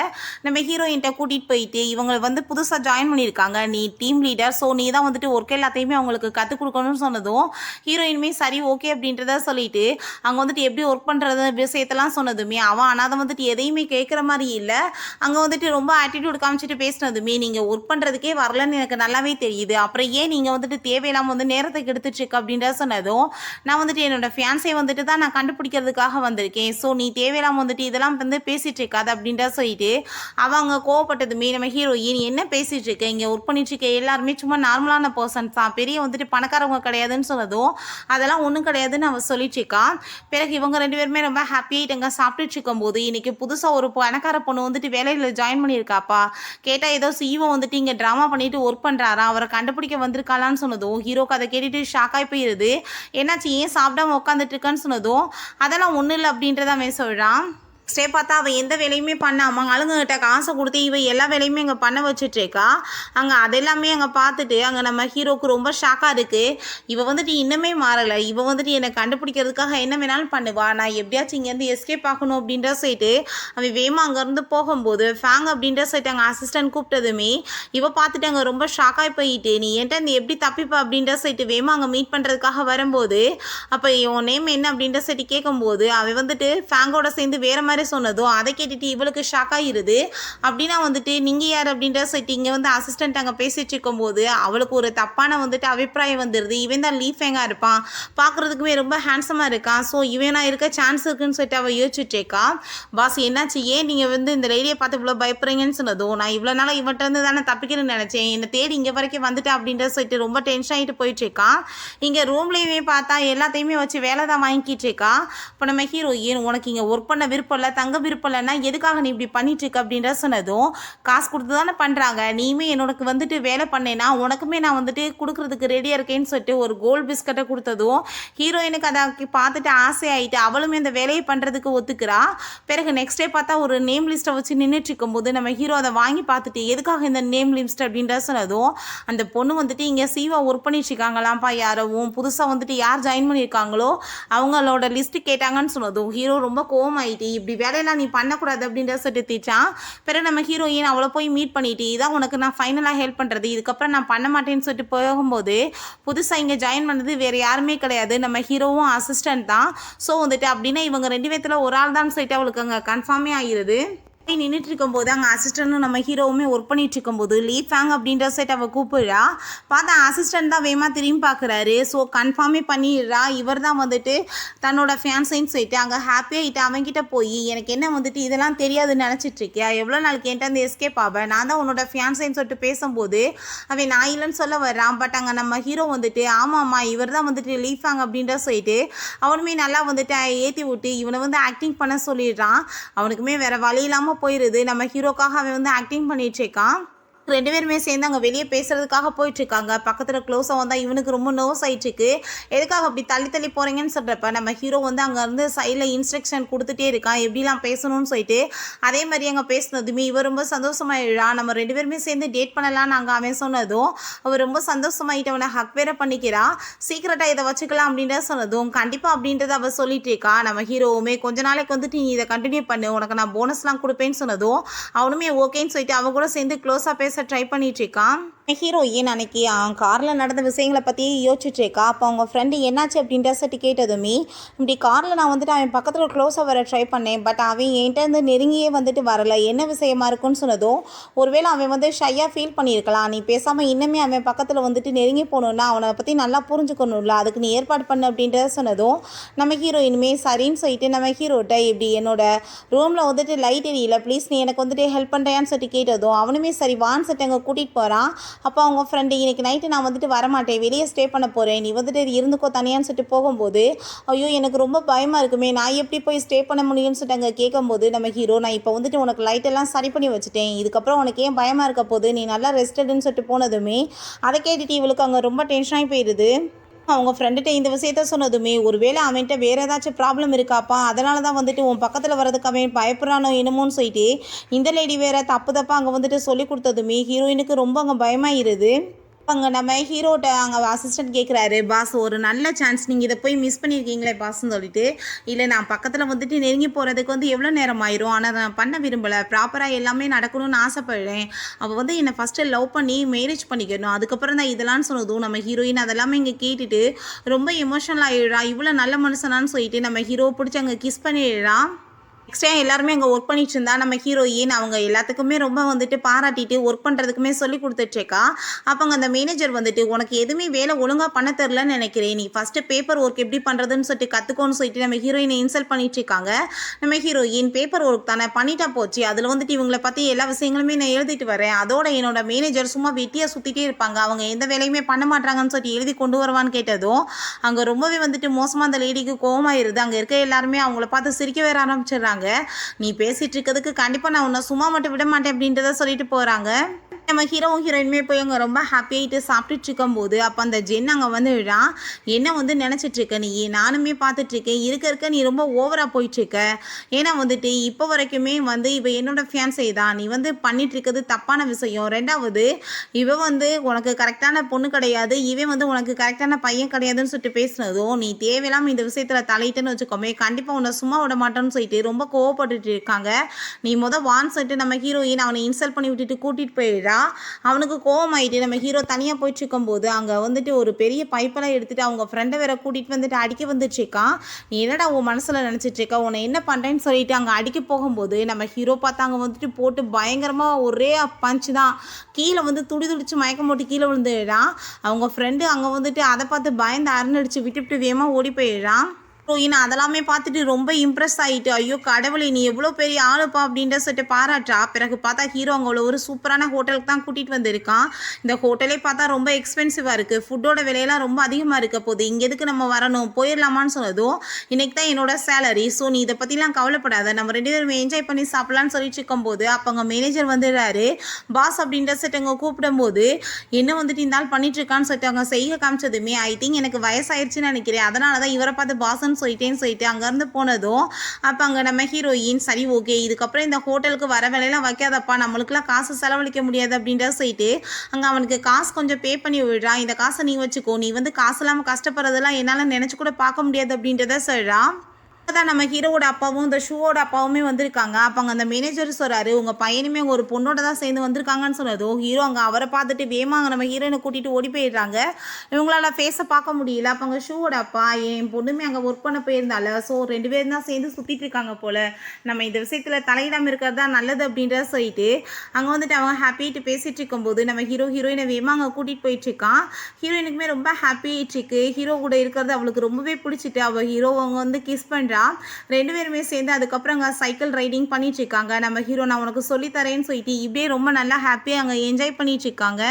நம்ம ஹீரோயின்ட்ட கூட்டிகிட்டு போயிட்டு இவங்க வந்து புதுசாக ஜாயின் பண்ணியிருக்காங்க, நீ டீம் லீடர், ஸோ நீ தான் வந்துட்டு ஒர்க் எல்லாத்தையுமே அவங்களுக்கு கற்றுக் கொடுக்கணும்னு சொன்னதும் ஹீரோயினுமே சரி ஓகே அப்படின்றத சொல்லிட்டு அங்கே வந்துட்டு எப்படி ஒர்க் பண்ணுறது விஷயத்தெல்லாம் சொன்னதுமே அவன் ஆனால் அதை வந்துட்டு எதையுமே கேட்குற மாதிரி இல்லை. அங்கே வந்துட்டு ரொம்ப ஆட்டிடியூட் காமிச்சிட்டு பேசினதுமே, நீங்கள் ஒர்க் பண்ணுறதுக்கே வரலன்னு எனக்கு நல்லாவே தெரியுது, அப்புறம் ஏன் நீங்கள் வந்துட்டு தேவையில்லாமல் வந்து நேரத்துக்கு எடுத்துட்டுருக்கு அப்படின்ற சொன்னதும், நான் வந்துட்டு என்னோடய ஃபியான்ஸை வந்துட்டு தான் நான் கண்டுபிடிக்கிறதுக்காக வந்திருக்கேன், ஸோ நீ தேவையில்லாமல் வந்துட்டு இதெல்லாம் வந்து பேசிகிட்டு இருக்காது அப்படின்ற சொல்லிட்டு அவங்க கோவப்பட்டதுமே நம்ம ஹீரோயின் என்ன பேசிகிட்டு இருக்க, இங்கே ஒர்க் பண்ணிட்டு இருக்க எல்லாருமே சும்மா நார்மலான பர்சன்ஸ் தான், பெரிய வந்துட்டு பணக்காரவங்க கிடையாதுன்னு சொன்னதும், அதெல்லாம் ஒன்றும் கிடையாதுன்னு அவன் சொல்லிட்டு இருக்கான். பிறகு இவங்க 2 பேருமே ரொம்ப ஹாப்பியாகிட்டாங்க. சாப்பிட்டுட்டு இருக்கும்போது இன்றைக்கி புதுசாக ஒரு பணக்கார பொண்ணு வந்துட்டு வேலையில் ஜாயின் பண்ணியிருக்காப்பா, கேட்டால் ஏதோ சிஇஓ வந்துட்டு இங்கே ட்ராமா பண்ணிட்டு ஒர்க் பண்ணுறாரா, அவரை கண்டுபிடிக்க வந்திருக்காளான்னு சொன்னதும் ஹீரோக்கு அதை கேட்டுட்டு ஷாக்காகி போயிடுது. என்னாச்சு ஏன் சாப்பிடாம உட்காந்துட்டு இருக்கான்னு சொன்னதும், அதெல்லாம் ஒன்றும் இல்லை அப்படின்றத அவன் சொல்கிறான். ஸ்டே பார்த்தா அவள் எந்த வேலையுமே பண்ணாமல் ஆளுங்ககிட்ட காசை கொடுத்து இவ எல்லா வேலையுமே அங்கே பண்ண வச்சுட்ருக்கா. அங்கே அதெல்லாமே அங்கே பார்த்துட்டு அங்கே நம்ம ஹீரோக்கு ரொம்ப ஷாக்காக இருக்குது. இவள் வந்துட்டு இன்னுமே மாறலை, இவள் வந்துட்டு என்னை கண்டுபிடிக்கிறதுக்காக என்ன வேணாலும் பண்ணுவா, நான் எப்படியாச்சும் இங்கேருந்து எஸ்கேப் ஆகணும் அப்படின்ற சைட்டு அவன் வேமா அங்கேருந்து போகும்போது ஃபேங் அப்படின்ற சைட்டு அங்கே அசிஸ்டன்ட் கூப்பிட்டதுமே இவள் பார்த்துட்டு அங்கே ரொம்ப ஷாக்காகி போயிட்டு, நீ என்கிட்ட இந்த எப்படி தப்பிப்பா அப்படின்ற சைட்டு வேமா அங்கே மீட் பண்ணுறதுக்காக வரும்போது அப்போ உன் நேம் என்ன அப்படின்ற சைட்டு கேட்கும்போது அவன் வந்துட்டு ஃபேங்கோட சேர்ந்து வேறு மாதிரி சொன்னதும் அதை கேட்டுட்டு இவளுக்கு ஷாக் ஆகிருது. அப்படின்னா வந்துட்டு நீங்கள் யார் அப்படின்ற சொல்லிட்டு இங்கே வந்து அசிஸ்டன்ட் அங்கே பேசிட்டு இருக்கும்போது அவளுக்கு ஒரு தப்பான வந்துட்டு அபிப்பிராயம் வந்துடுது, இவன் தான் லீ ஃபேங்காக இருப்பான், பார்க்குறதுக்குமே ரொம்ப ஹேண்ட்ஸமாக இருக்கான், ஸோ இவனா இருக்க சான்ஸ் இருக்குன்னு சொல்லிட்டு அவள் யோசிச்சுட்டேக்கா. பாஸ் என்னாச்சு ஏன் நீங்கள் வந்து இந்த லேடியை பார்த்து இவ்வளோ பயப்படுறீங்கன்னு சொன்னதும், நான் இவ்வளோ நாளாக இவன்ட்டு வந்து தானே தப்பிக்கணும்னு நினச்சேன், என்னை தேடி இங்கே வரைக்கும் வந்துட்டேன் அப்படின்ற சொல்லிட்டு ரொம்ப டென்ஷன் ஆகிட்டு போயிட்டுருக்கான். இங்கே ரூம்லேயுமே பார்த்தா எல்லாத்தையுமே வச்சு வேலை தான் வாங்கிட்டு இருக்கா. இப்போ நம்ம ஹீரோயின் உனக்கு இங்கே ஒர்க் பண்ண விருப்பம் இல்லை, தங்க விருப்பம் இல்லைன்னா எதுக்காக நீ இப்படி பண்ணிட்டு இருக்க அப்படின்ற சொன்னதும், காசு கொடுத்து தானே பண்ணுறாங்க, நீயுமே என்னோடக்கு வந்துட்டு வேலை பண்ணேன்னா உனக்குமே நான் வந்துட்டு கொடுக்குறதுக்கு ரெடியாக இருக்கேன்னு சொல்லிட்டு ஒரு கோல்டு பிஸ்கட்டை கொடுத்ததும் ஹீரோயினுக்கு அதை பார்த்துட்டு ஆசை ஆகிட்டு அவளுமே அந்த வேலையை பண்ணுறதுக்கு ஒத்துக்கிறா. பிறகு நெக்ஸ்ட் டே பார்த்தா ஒரு நேம் லிஸ்ட்டை வச்சு நின்றுட்டு இருக்கும்போது நம்ம ஹீரோ அதை வாங்கி பார்த்துட்டு எதுக்காக இந்த நேம் லிஸ்ட் அப்படின்ற சொன்னதும், அந்த பொண்ணு வந்துட்டு இங்கே சீவா ஒர்க் பண்ணிட்டு இருக்காங்களாம்ப்பா, யாரவும் புதுசாக வந்துட்டு யார் ஜாயின் பண்ணியிருக்காங்களோ அவங்களோட லிஸ்ட்டு கேட்டாங்கன்னு சொன்னதும் ஹீரோ ரொம்ப கோவமாயிட்டு, இப்படி வேலையெல்லாம் நீ பண்ணக்கூடாது அப்படின்ற சொல்லிட்டு தீச்சான். பிறகு நம்ம ஹீரோயின் அவளை போய் மீட் பண்ணிட்டு, இதான் உனக்கு நான் ஃபைனலாக ஹெல்ப் பண்ணுறது, இதுக்கப்புறம் நான் பண்ண மாட்டேன்னு சொல்லிட்டு போகும்போது புதுசாக இங்கே ஜாயின் பண்ணது வேறு யாருமே கிடையாது, நம்ம ஹீரோவும் அசிஸ்டன்ட் தான். ஸோ வந்துட்டு அப்படின்னா இவங்க 2 பேத்துல ஒரு ஆள் தான் சொல்லிட்டு அவளுக்கு அங்கே கன்ஃபார்மே ஆகிடுது. நின்றுட்டு இருக்கும்போது அங்கே அசிஸ்டன்ட்டும் நம்ம ஹீரோவுமே ஒர்க் பண்ணிட்டு இருக்கும்போது லீ ஃபேங் அப்படின்ற சைட் அவள் கூப்பிடுறா. பார்த்தா அசிஸ்டன்ட் தான் வேமா திரும்பி பார்க்குறாரு. ஸோ கன்ஃபார்மே பண்ணிடுறா இவர் தான் வந்துட்டு தன்னோட ஃபியான்ஸைன்னு சொல்லிட்டு அங்கே ஹாப்பியாகிட்டு அவன்கிட்ட போய் எனக்கு என்ன வந்துட்டு இதெல்லாம் தெரியாதுன்னு நினச்சிட்ருக்கியா, எவ்வளோ நாளைக்கு என்கிட்ட அந்த எஸ்கேப் ஆவேன், நான் தான் உன்னோட ஃபியான்ஸைன்னு சொல்லிட்டு பேசும்போது அவன் நான் இல்லைன்னு சொல்ல வர்றான். பட் அங்கே நம்ம ஹீரோ வந்துட்டு ஆமாம்மா இவர் தான் வந்துட்டு லீ ஃபேங் அப்படின்ற சொல்லிட்டு அவனுமே நல்லா வந்துட்டு ஏற்றி விட்டு இவனை வந்து ஆக்டிங் பண்ண சொல்லிடுறான். அவனுக்குமே வேறு வழி இல்லாமல் போயிடுது. நம்ம ஹீரோக்காக அவன் வந்து ஆக்டிங் பண்ணிட்டு இருக்கான். 2 பேருமே சேர்ந்து அங்கே வெளியே பேசுகிறதுக்காக போயிட்டுருக்காங்க. பக்கத்தில் க்ளோஸாக வந்தால் இவனுக்கு ரொம்ப நர்வஸ் ஆகிட்டுருக்கு. எதுக்காக அப்படி தள்ளி போகிறீங்கன்னு சொல்கிறப்ப நம்ம ஹீரோ வந்து அங்கேருந்து சைடில் இன்ஸ்ட்ரக்ஷன் கொடுத்துட்டே இருக்கான் எப்படிலாம் பேசணும்னு சொல்லிட்டு. அதே மாதிரி அங்கே பேசினதுமே இவர் ரொம்ப சந்தோஷமாயிடுறான். நம்ம 2 பேருமே சேர்ந்து டேட் பண்ணலான்னு அங்கே அவன் சொன்னதும் அவர் ரொம்ப சந்தோஷமாயிட்டு அவனை ஹக் வேற பண்ணிக்கிறான். சீக்கிரட்டாக இதை வச்சுக்கலாம் அப்படின்ற சொன்னதும் கண்டிப்பாக அப்படின்றத அவள் சொல்லிட்டு இருக்கா. நம்ம ஹீரோவுமே கொஞ்ச நாளைக்கு வந்துட்டு நீ இதை கண்டினியூ பண்ணு, உனக்கு நான் போனஸ்லாம் கொடுப்பேன்னு சொன்னதும் அவனுமே ஓகேன்னு சொல்லிட்டு அவன் கூட சேர்ந்து க்ளோஸாக பேச பேச ட்ரை பண்ணிட்டு இருக்கான். ஹீரோயின் அன்னைக்கு காரில் நடந்த விஷயங்களை பற்றி யோசிச்சுட்டு இருக்கா. அப்போ அவங்க ஃப்ரெண்டு என்னாச்சு அப்படின்ற சட்டி கேட்டதுமே, இப்படி காரில் நான் வந்துட்டு அவன் பக்கத்தில் க்ளோஸாக வர ட்ரை பண்ணேன், பட் அவன் என்கிட்ட இருந்து நெருங்கியே வந்துட்டு வரலை, என்ன விஷயமா இருக்குன்னு சொன்னதும், ஒருவேளை அவன் வந்து ஷையாக ஃபீல் பண்ணியிருக்கலாம், நீ பேசாமல் இன்னுமே அவன் பக்கத்தில் வந்துட்டு நெருங்கி போகணுன்னா அவனை பற்றி நல்லா புரிஞ்சுக்கணும்ல, அதுக்கு நீ ஏற்பாடு பண்ணு அப்படின்றத சொன்னதும், நம்ம ஹீரோயினுமே சரின்னு சொல்லிட்டு நம்ம ஹீரோட்ட இப்படி என்னோட ரூமில் வந்துட்டு லைட் எரியல, ப்ளீஸ் நீ எனக்கு வந்துட்டு ஹெல்ப் பண்ணுறியான்னு சொல்லிட்டு கேட்டதும், அவனுமே சரி வான்னு சொல்லிட்டு அங்கே கூட்டிகிட்டு போகிறான். அப்போ அவங்க ஃப்ரெண்டு இன்றைக்கி நைட்டு நான் வந்துட்டு வரமாட்டேன், வெளியே ஸ்டே பண்ண போகிறேன், நீ வந்துட்டு இருந்துக்கோ தனியான்னு சொல்லிட்டு போகும்போது, ஐயோ எனக்கு ரொம்ப பயமாக இருக்குமே, நான் எப்படி போய் ஸ்டே பண்ண முடியும்னு சொல்லிட்டு அங்கே கேட்கும்போது, நம்ம ஹீரோ நான் இப்போ வந்துட்டு உனக்கு லைட்டெல்லாம் சரி பண்ணி வச்சுட்டேன், இதுக்கப்புறம் உனக்கு ஏன் பயமாக இருக்க போது, நீ நல்லா ரெஸ்டடுன்னு சொல்லிட்டு போனதுமே அதை கேட்டுட்டு இவளுக்கு அங்கே ரொம்ப டென்ஷனாகி போயிடுது. அவங்க ஃப்ரெண்டுகிட்ட இந்த விஷயத்த சொன்னதுமே, ஒருவேளை அவன்கிட்ட வேறு ஏதாச்சும் ப்ராப்ளம் இருக்காப்பா, அதனால தான் வந்துட்டு உன் பக்கத்தில் வரதுக்கு அவன் பயப்படுறானோ என்னமோன்னு சொல்லிட்டு இந்த லேடி வேறு தப்பாக அங்கே வந்துட்டு சொல்லி கொடுத்ததுமே ஹீரோயினுக்கு ரொம்ப அங்கே பயமாயிருது. அங்கே நம்ம ஹீரோட்ட அங்கே அசிஸ்டன்ட் கேட்குறாரு, பாஸ் ஒரு நல்ல சான்ஸ் நீங்கள் இதை போய் மிஸ் பண்ணியிருக்கீங்களே பாஸ்ன்னு சொல்லிட்டு, இல்லை நான் பக்கத்தில் வந்துட்டு நெருங்கி போகிறதுக்கு வந்து எவ்வளோ நேரம் ஆயிரும், ஆனால் நான் பண்ண விரும்பலை, ப்ராப்பராக எல்லாமே நடக்கணும்னு ஆசைப்படுறேன், அவள் வந்து என்னை ஃபஸ்ட்டு லவ் பண்ணி மேரேஜ் பண்ணிக்கணும், அதுக்கப்புறம் தான் இதெல்லாம் சொன்னதும் நம்ம ஹீரோயின் அதெல்லாமே இங்கே கேட்டுட்டு ரொம்ப எமோஷனல் ஆகிடுறா. இவ்வளோ நல்ல மனுஷனான்னு சொல்லிட்டு நம்ம ஹீரோ பிடிச்சி அங்கே கிஸ் பண்ணிடுறா. நெக்ஸ்ட் டைம் எல்லாருமே அங்கே ஒர்க் பண்ணிட்டு இருந்தா நம்ம ஹீரோயின் அவங்க எல்லாத்துக்குமே ரொம்ப வந்துட்டு பாராட்டிட்டு ஒர்க் பண்ணுறதுக்குமே சொல்லி கொடுத்துட்ருக்கா. அப்போ அந்த மேனேஜர் வந்துட்டு உனக்கு எதுவுமே வேலை ஒழுங்காக பண்ண தெரிலன்னு நினைக்கிறேன், நீ ஃபஸ்ட்டு பேப்பர் ஒர்க் எப்படி பண்ணுறதுன்னு சொல்லிட்டு கற்றுக்கோன்னு சொல்லிட்டு நம்ம ஹீரோயினை இன்சல்ட் பண்ணிட்டு இருக்காங்க. நம்ம ஹீரோயின் பேப்பர் ஒர்க் தானே பண்ணிட்டா போச்சு, அதில் வந்துட்டு இவங்களை பற்றி எல்லா விஷயங்களுமே நான் எழுதிட்டு வரேன், அதோட என்னோட மேனேஜர் சும்மா வெட்டியாக சுற்றிட்டே இருப்பாங்க, அவங்க எந்த வேலையுமே பண்ண மாட்டாங்கன்னு சொல்லிட்டு எழுதி கொண்டு வருவான்னு கேட்டதும் அங்கே ரொம்பவே வந்துட்டு மோசமாக அந்த லேடிக்கு கோவமாயிருது. அங்கே இருக்க எல்லாருமே அவங்கள பார்த்து சிரிக்க வேற ஆரம்பிச்சிடுறாங்க. நீ பேசிட்டு இருக்கிறதுக்கு கண்டிப்பா நான் உன்னை சும்மா மட்டும் விட மாட்டேன் அப்படின்றத சொல்லிட்டு போறாங்க. நம்ம ஹீரோவும் ஹீரோயினுமே போய் அங்கே ரொம்ப ஹாப்பியாகிட்டு சாப்பிட்டுட்டு இருக்கும்போது அப்போ அந்த ஜென் அங்கே வந்து விழா, என்ன வந்து நினச்சிட்ருக்க நீ, நானுமே பார்த்துட்ருக்கேன், இருக்க நீ ரொம்ப ஓவராக போயிட்டுருக்க, ஏன்னா வந்துட்டு இப்போ வரைக்குமே வந்து இவ என்னோட ஃபியான்சே தான், நீ வந்து பண்ணிகிட்ருக்கிறது தப்பான விஷயம், ரெண்டாவது இவ வந்து உனக்கு கரெக்டான பொண்ணு கிடையாது, இவன் வந்து உனக்கு கரெக்டான பையன் கிடையாதுன்னு சொல்லிட்டு பேசுனதும் நீ தேவையில்லாமல் இந்த விஷயத்தில் தலையிட்டுன்னு வச்சுக்கோமே, கண்டிப்பாக உன்னை சும்மா விட மாட்டேன்னு சொல்லிட்டு ரொம்ப கோவப்பட்டுட்டு இருக்காங்க. நீ வான்னு சொல்லிட்டு நம்ம ஹீரோயின் அவனை இன்சல்ட் பண்ணி விட்டுட்டு கூட்டிகிட்டு போயிடுறா. அவனுக்கு கோவமாயிட்டு நம்ம ஹீரோ தனியாக போயிட்டு இருக்கும்போது அங்கே வந்துட்டு ஒரு பெரிய பைப்பெல்லாம் எடுத்துகிட்டு அவங்க ஃப்ரெண்டை வேற கூட்டிகிட்டு வந்துட்டு அடிக்க வந்துட்டுருக்கான். நீ என்னடா உன் மனசில் நினச்சிட்ருக்கா, உன்னை என்ன பண்ணுறேன்னு சொல்லிட்டு அங்கே அடிக்க போகும்போது நம்ம ஹீரோ பார்த்தா அங்கே வந்துட்டு போட்டு பயங்கரமாக ஒரே பஞ்சு தான், கீழே வந்து துடிச்சு மயக்கம் போட்டு கீழே விழுந்துடுறான். அவங்க ஃப்ரெண்டு அங்கே வந்துட்டு அதை பார்த்து பயந்து அரண்டடிச்சு விட்டுவிட்டு வேகமாக ஓடி போயிடுறான். ஹீரோயின் அதெல்லாமே பார்த்துட்டு ரொம்ப இம்ப்ரெஸ் ஆகிட்டு, ஐயோ கடவுளே நீ எவ்வளோ பெரிய ஆளுப்பா அப்படின்ற சொல்லிட்டு பாராட்டா. பிறகு பார்த்தா ஹீரோ அங்கே ஒரு சூப்பரான ஹோட்டலுக்கு தான் கூட்டிகிட்டு வந்திருக்கான். இந்த ஹோட்டலே பார்த்தா ரொம்ப எக்ஸ்பென்சிவாக இருக்குது, ஃபுட்டோட விலையெல்லாம் ரொம்ப அதிகமாக இருக்க போகுது, இங்கே எதுக்கு நம்ம வரணும், போயிடலாமான்னு சொன்னதும் இன்றைக்கி தான் என்னோட சேலரி, ஸோ நீ இதை பற்றிலாம் கவலைப்படாத, நம்ம 2 பேரும் என்ஜாய் பண்ணி சாப்பிட்லான்னு சொல்லிட்டு இருக்கும்போது அப்போ அங்கே மேனேஜர் வந்துடுறாரு. பாஸ் அப்படின்ற சொல்லிட்டு அங்கே கூப்பிடும்போது என்ன வந்துட்டு இந்த ஆள் பண்ணிட்டுருக்கான்னு சொல்லிட்டு அவங்க செய்ய காமிச்சதுமே ஐ திங்க் எனக்கு வயசாயிடுச்சுன்னு நினைக்கிறேன், அதனால தான் இவரை பார்த்து பாஸ்ன்னு சொல்லிட்டு அங்கேருந்து போனதும் அப்போ அங்கே நம்ம ஹீரோயின் சரி ஓகே இதுக்கப்புறம் இந்த ஹோட்டலுக்கு வர வேலையெல்லாம் வைக்காதப்பா, நம்மளுக்குலாம் காசு செலவழிக்க முடியாது அப்படின்றத சொல்லிட்டு அங்கே அவனுக்கு காசு கொஞ்சம் பே பண்ணி விடுறான், இந்த காசை நீ வச்சுக்கோ, நீ வந்து காசு இல்லாமல் கஷ்டப்படுறதெல்லாம் என்னால் நினச்சி கூட பார்க்க முடியாது அப்படின்றத சொல்கிறான். தான் நம்ம ஹீரோவோட அப்பாவும் இந்த ஷூவோட அப்பாவுமே வந்திருக்காங்க. அப்போ அங்கே அந்த மேனேஜர் சொல்கிறாரு உங்கள் பையனுமே ஒரு பொண்ணோட தான் சேர்ந்து வந்திருக்காங்கன்னு சொன்னதும் ஹீரோ அங்கே அவரை பார்த்துட்டு வேகமாக நம்ம ஹீரோயினை கூட்டிகிட்டு ஓடி போயிடுறாங்க. இவங்களால ஃபேஸை பார்க்க முடியல. அப்போ அங்கே ஷூவோட அப்பா என் பொண்ணுமே அங்கே ஒர்க் பண்ண போயிருந்தால, ஸோ 2 பேரும் தான் சேர்ந்து சுற்றிட்டு இருக்காங்க போல், நம்ம இந்த விஷயத்தில் தலையிடாமல் இருக்கிறது தான் நல்லது அப்படின்றத சொல்லிட்டு அங்கே வந்துட்டு அவங்க ஹாப்பிட்டு பேசிகிட்டு இருக்கும்போது நம்ம ஹீரோயினை வேகமாக அங்கே கூட்டிகிட்டு போயிட்டுருக்கான். ஹீரோயினுக்குமே ரொம்ப ஹாப்பி ஆகிட்டுருக்கு, ஹீரோ கூட இருக்கிறது அவளுக்கு ரொம்பவே பிடிச்சிட்டு அவள் ஹீரோ அவங்க வந்து கிஸ் பண்ணுறா. 2 பேருமே சேர்ந்து அதுக்கப்புறம் அங்கே சைக்கிள் ரைடிங் பண்ணிட்டு இருக்காங்க. நம்ம ஹீரோ நான் உனக்கு சொல்லித்தரேன்னு சொல்லிட்டு இப்படியே ரொம்ப நல்லா ஹாப்பியாக அங்கே என்ஜாய் பண்ணிட்டு இருக்காங்க.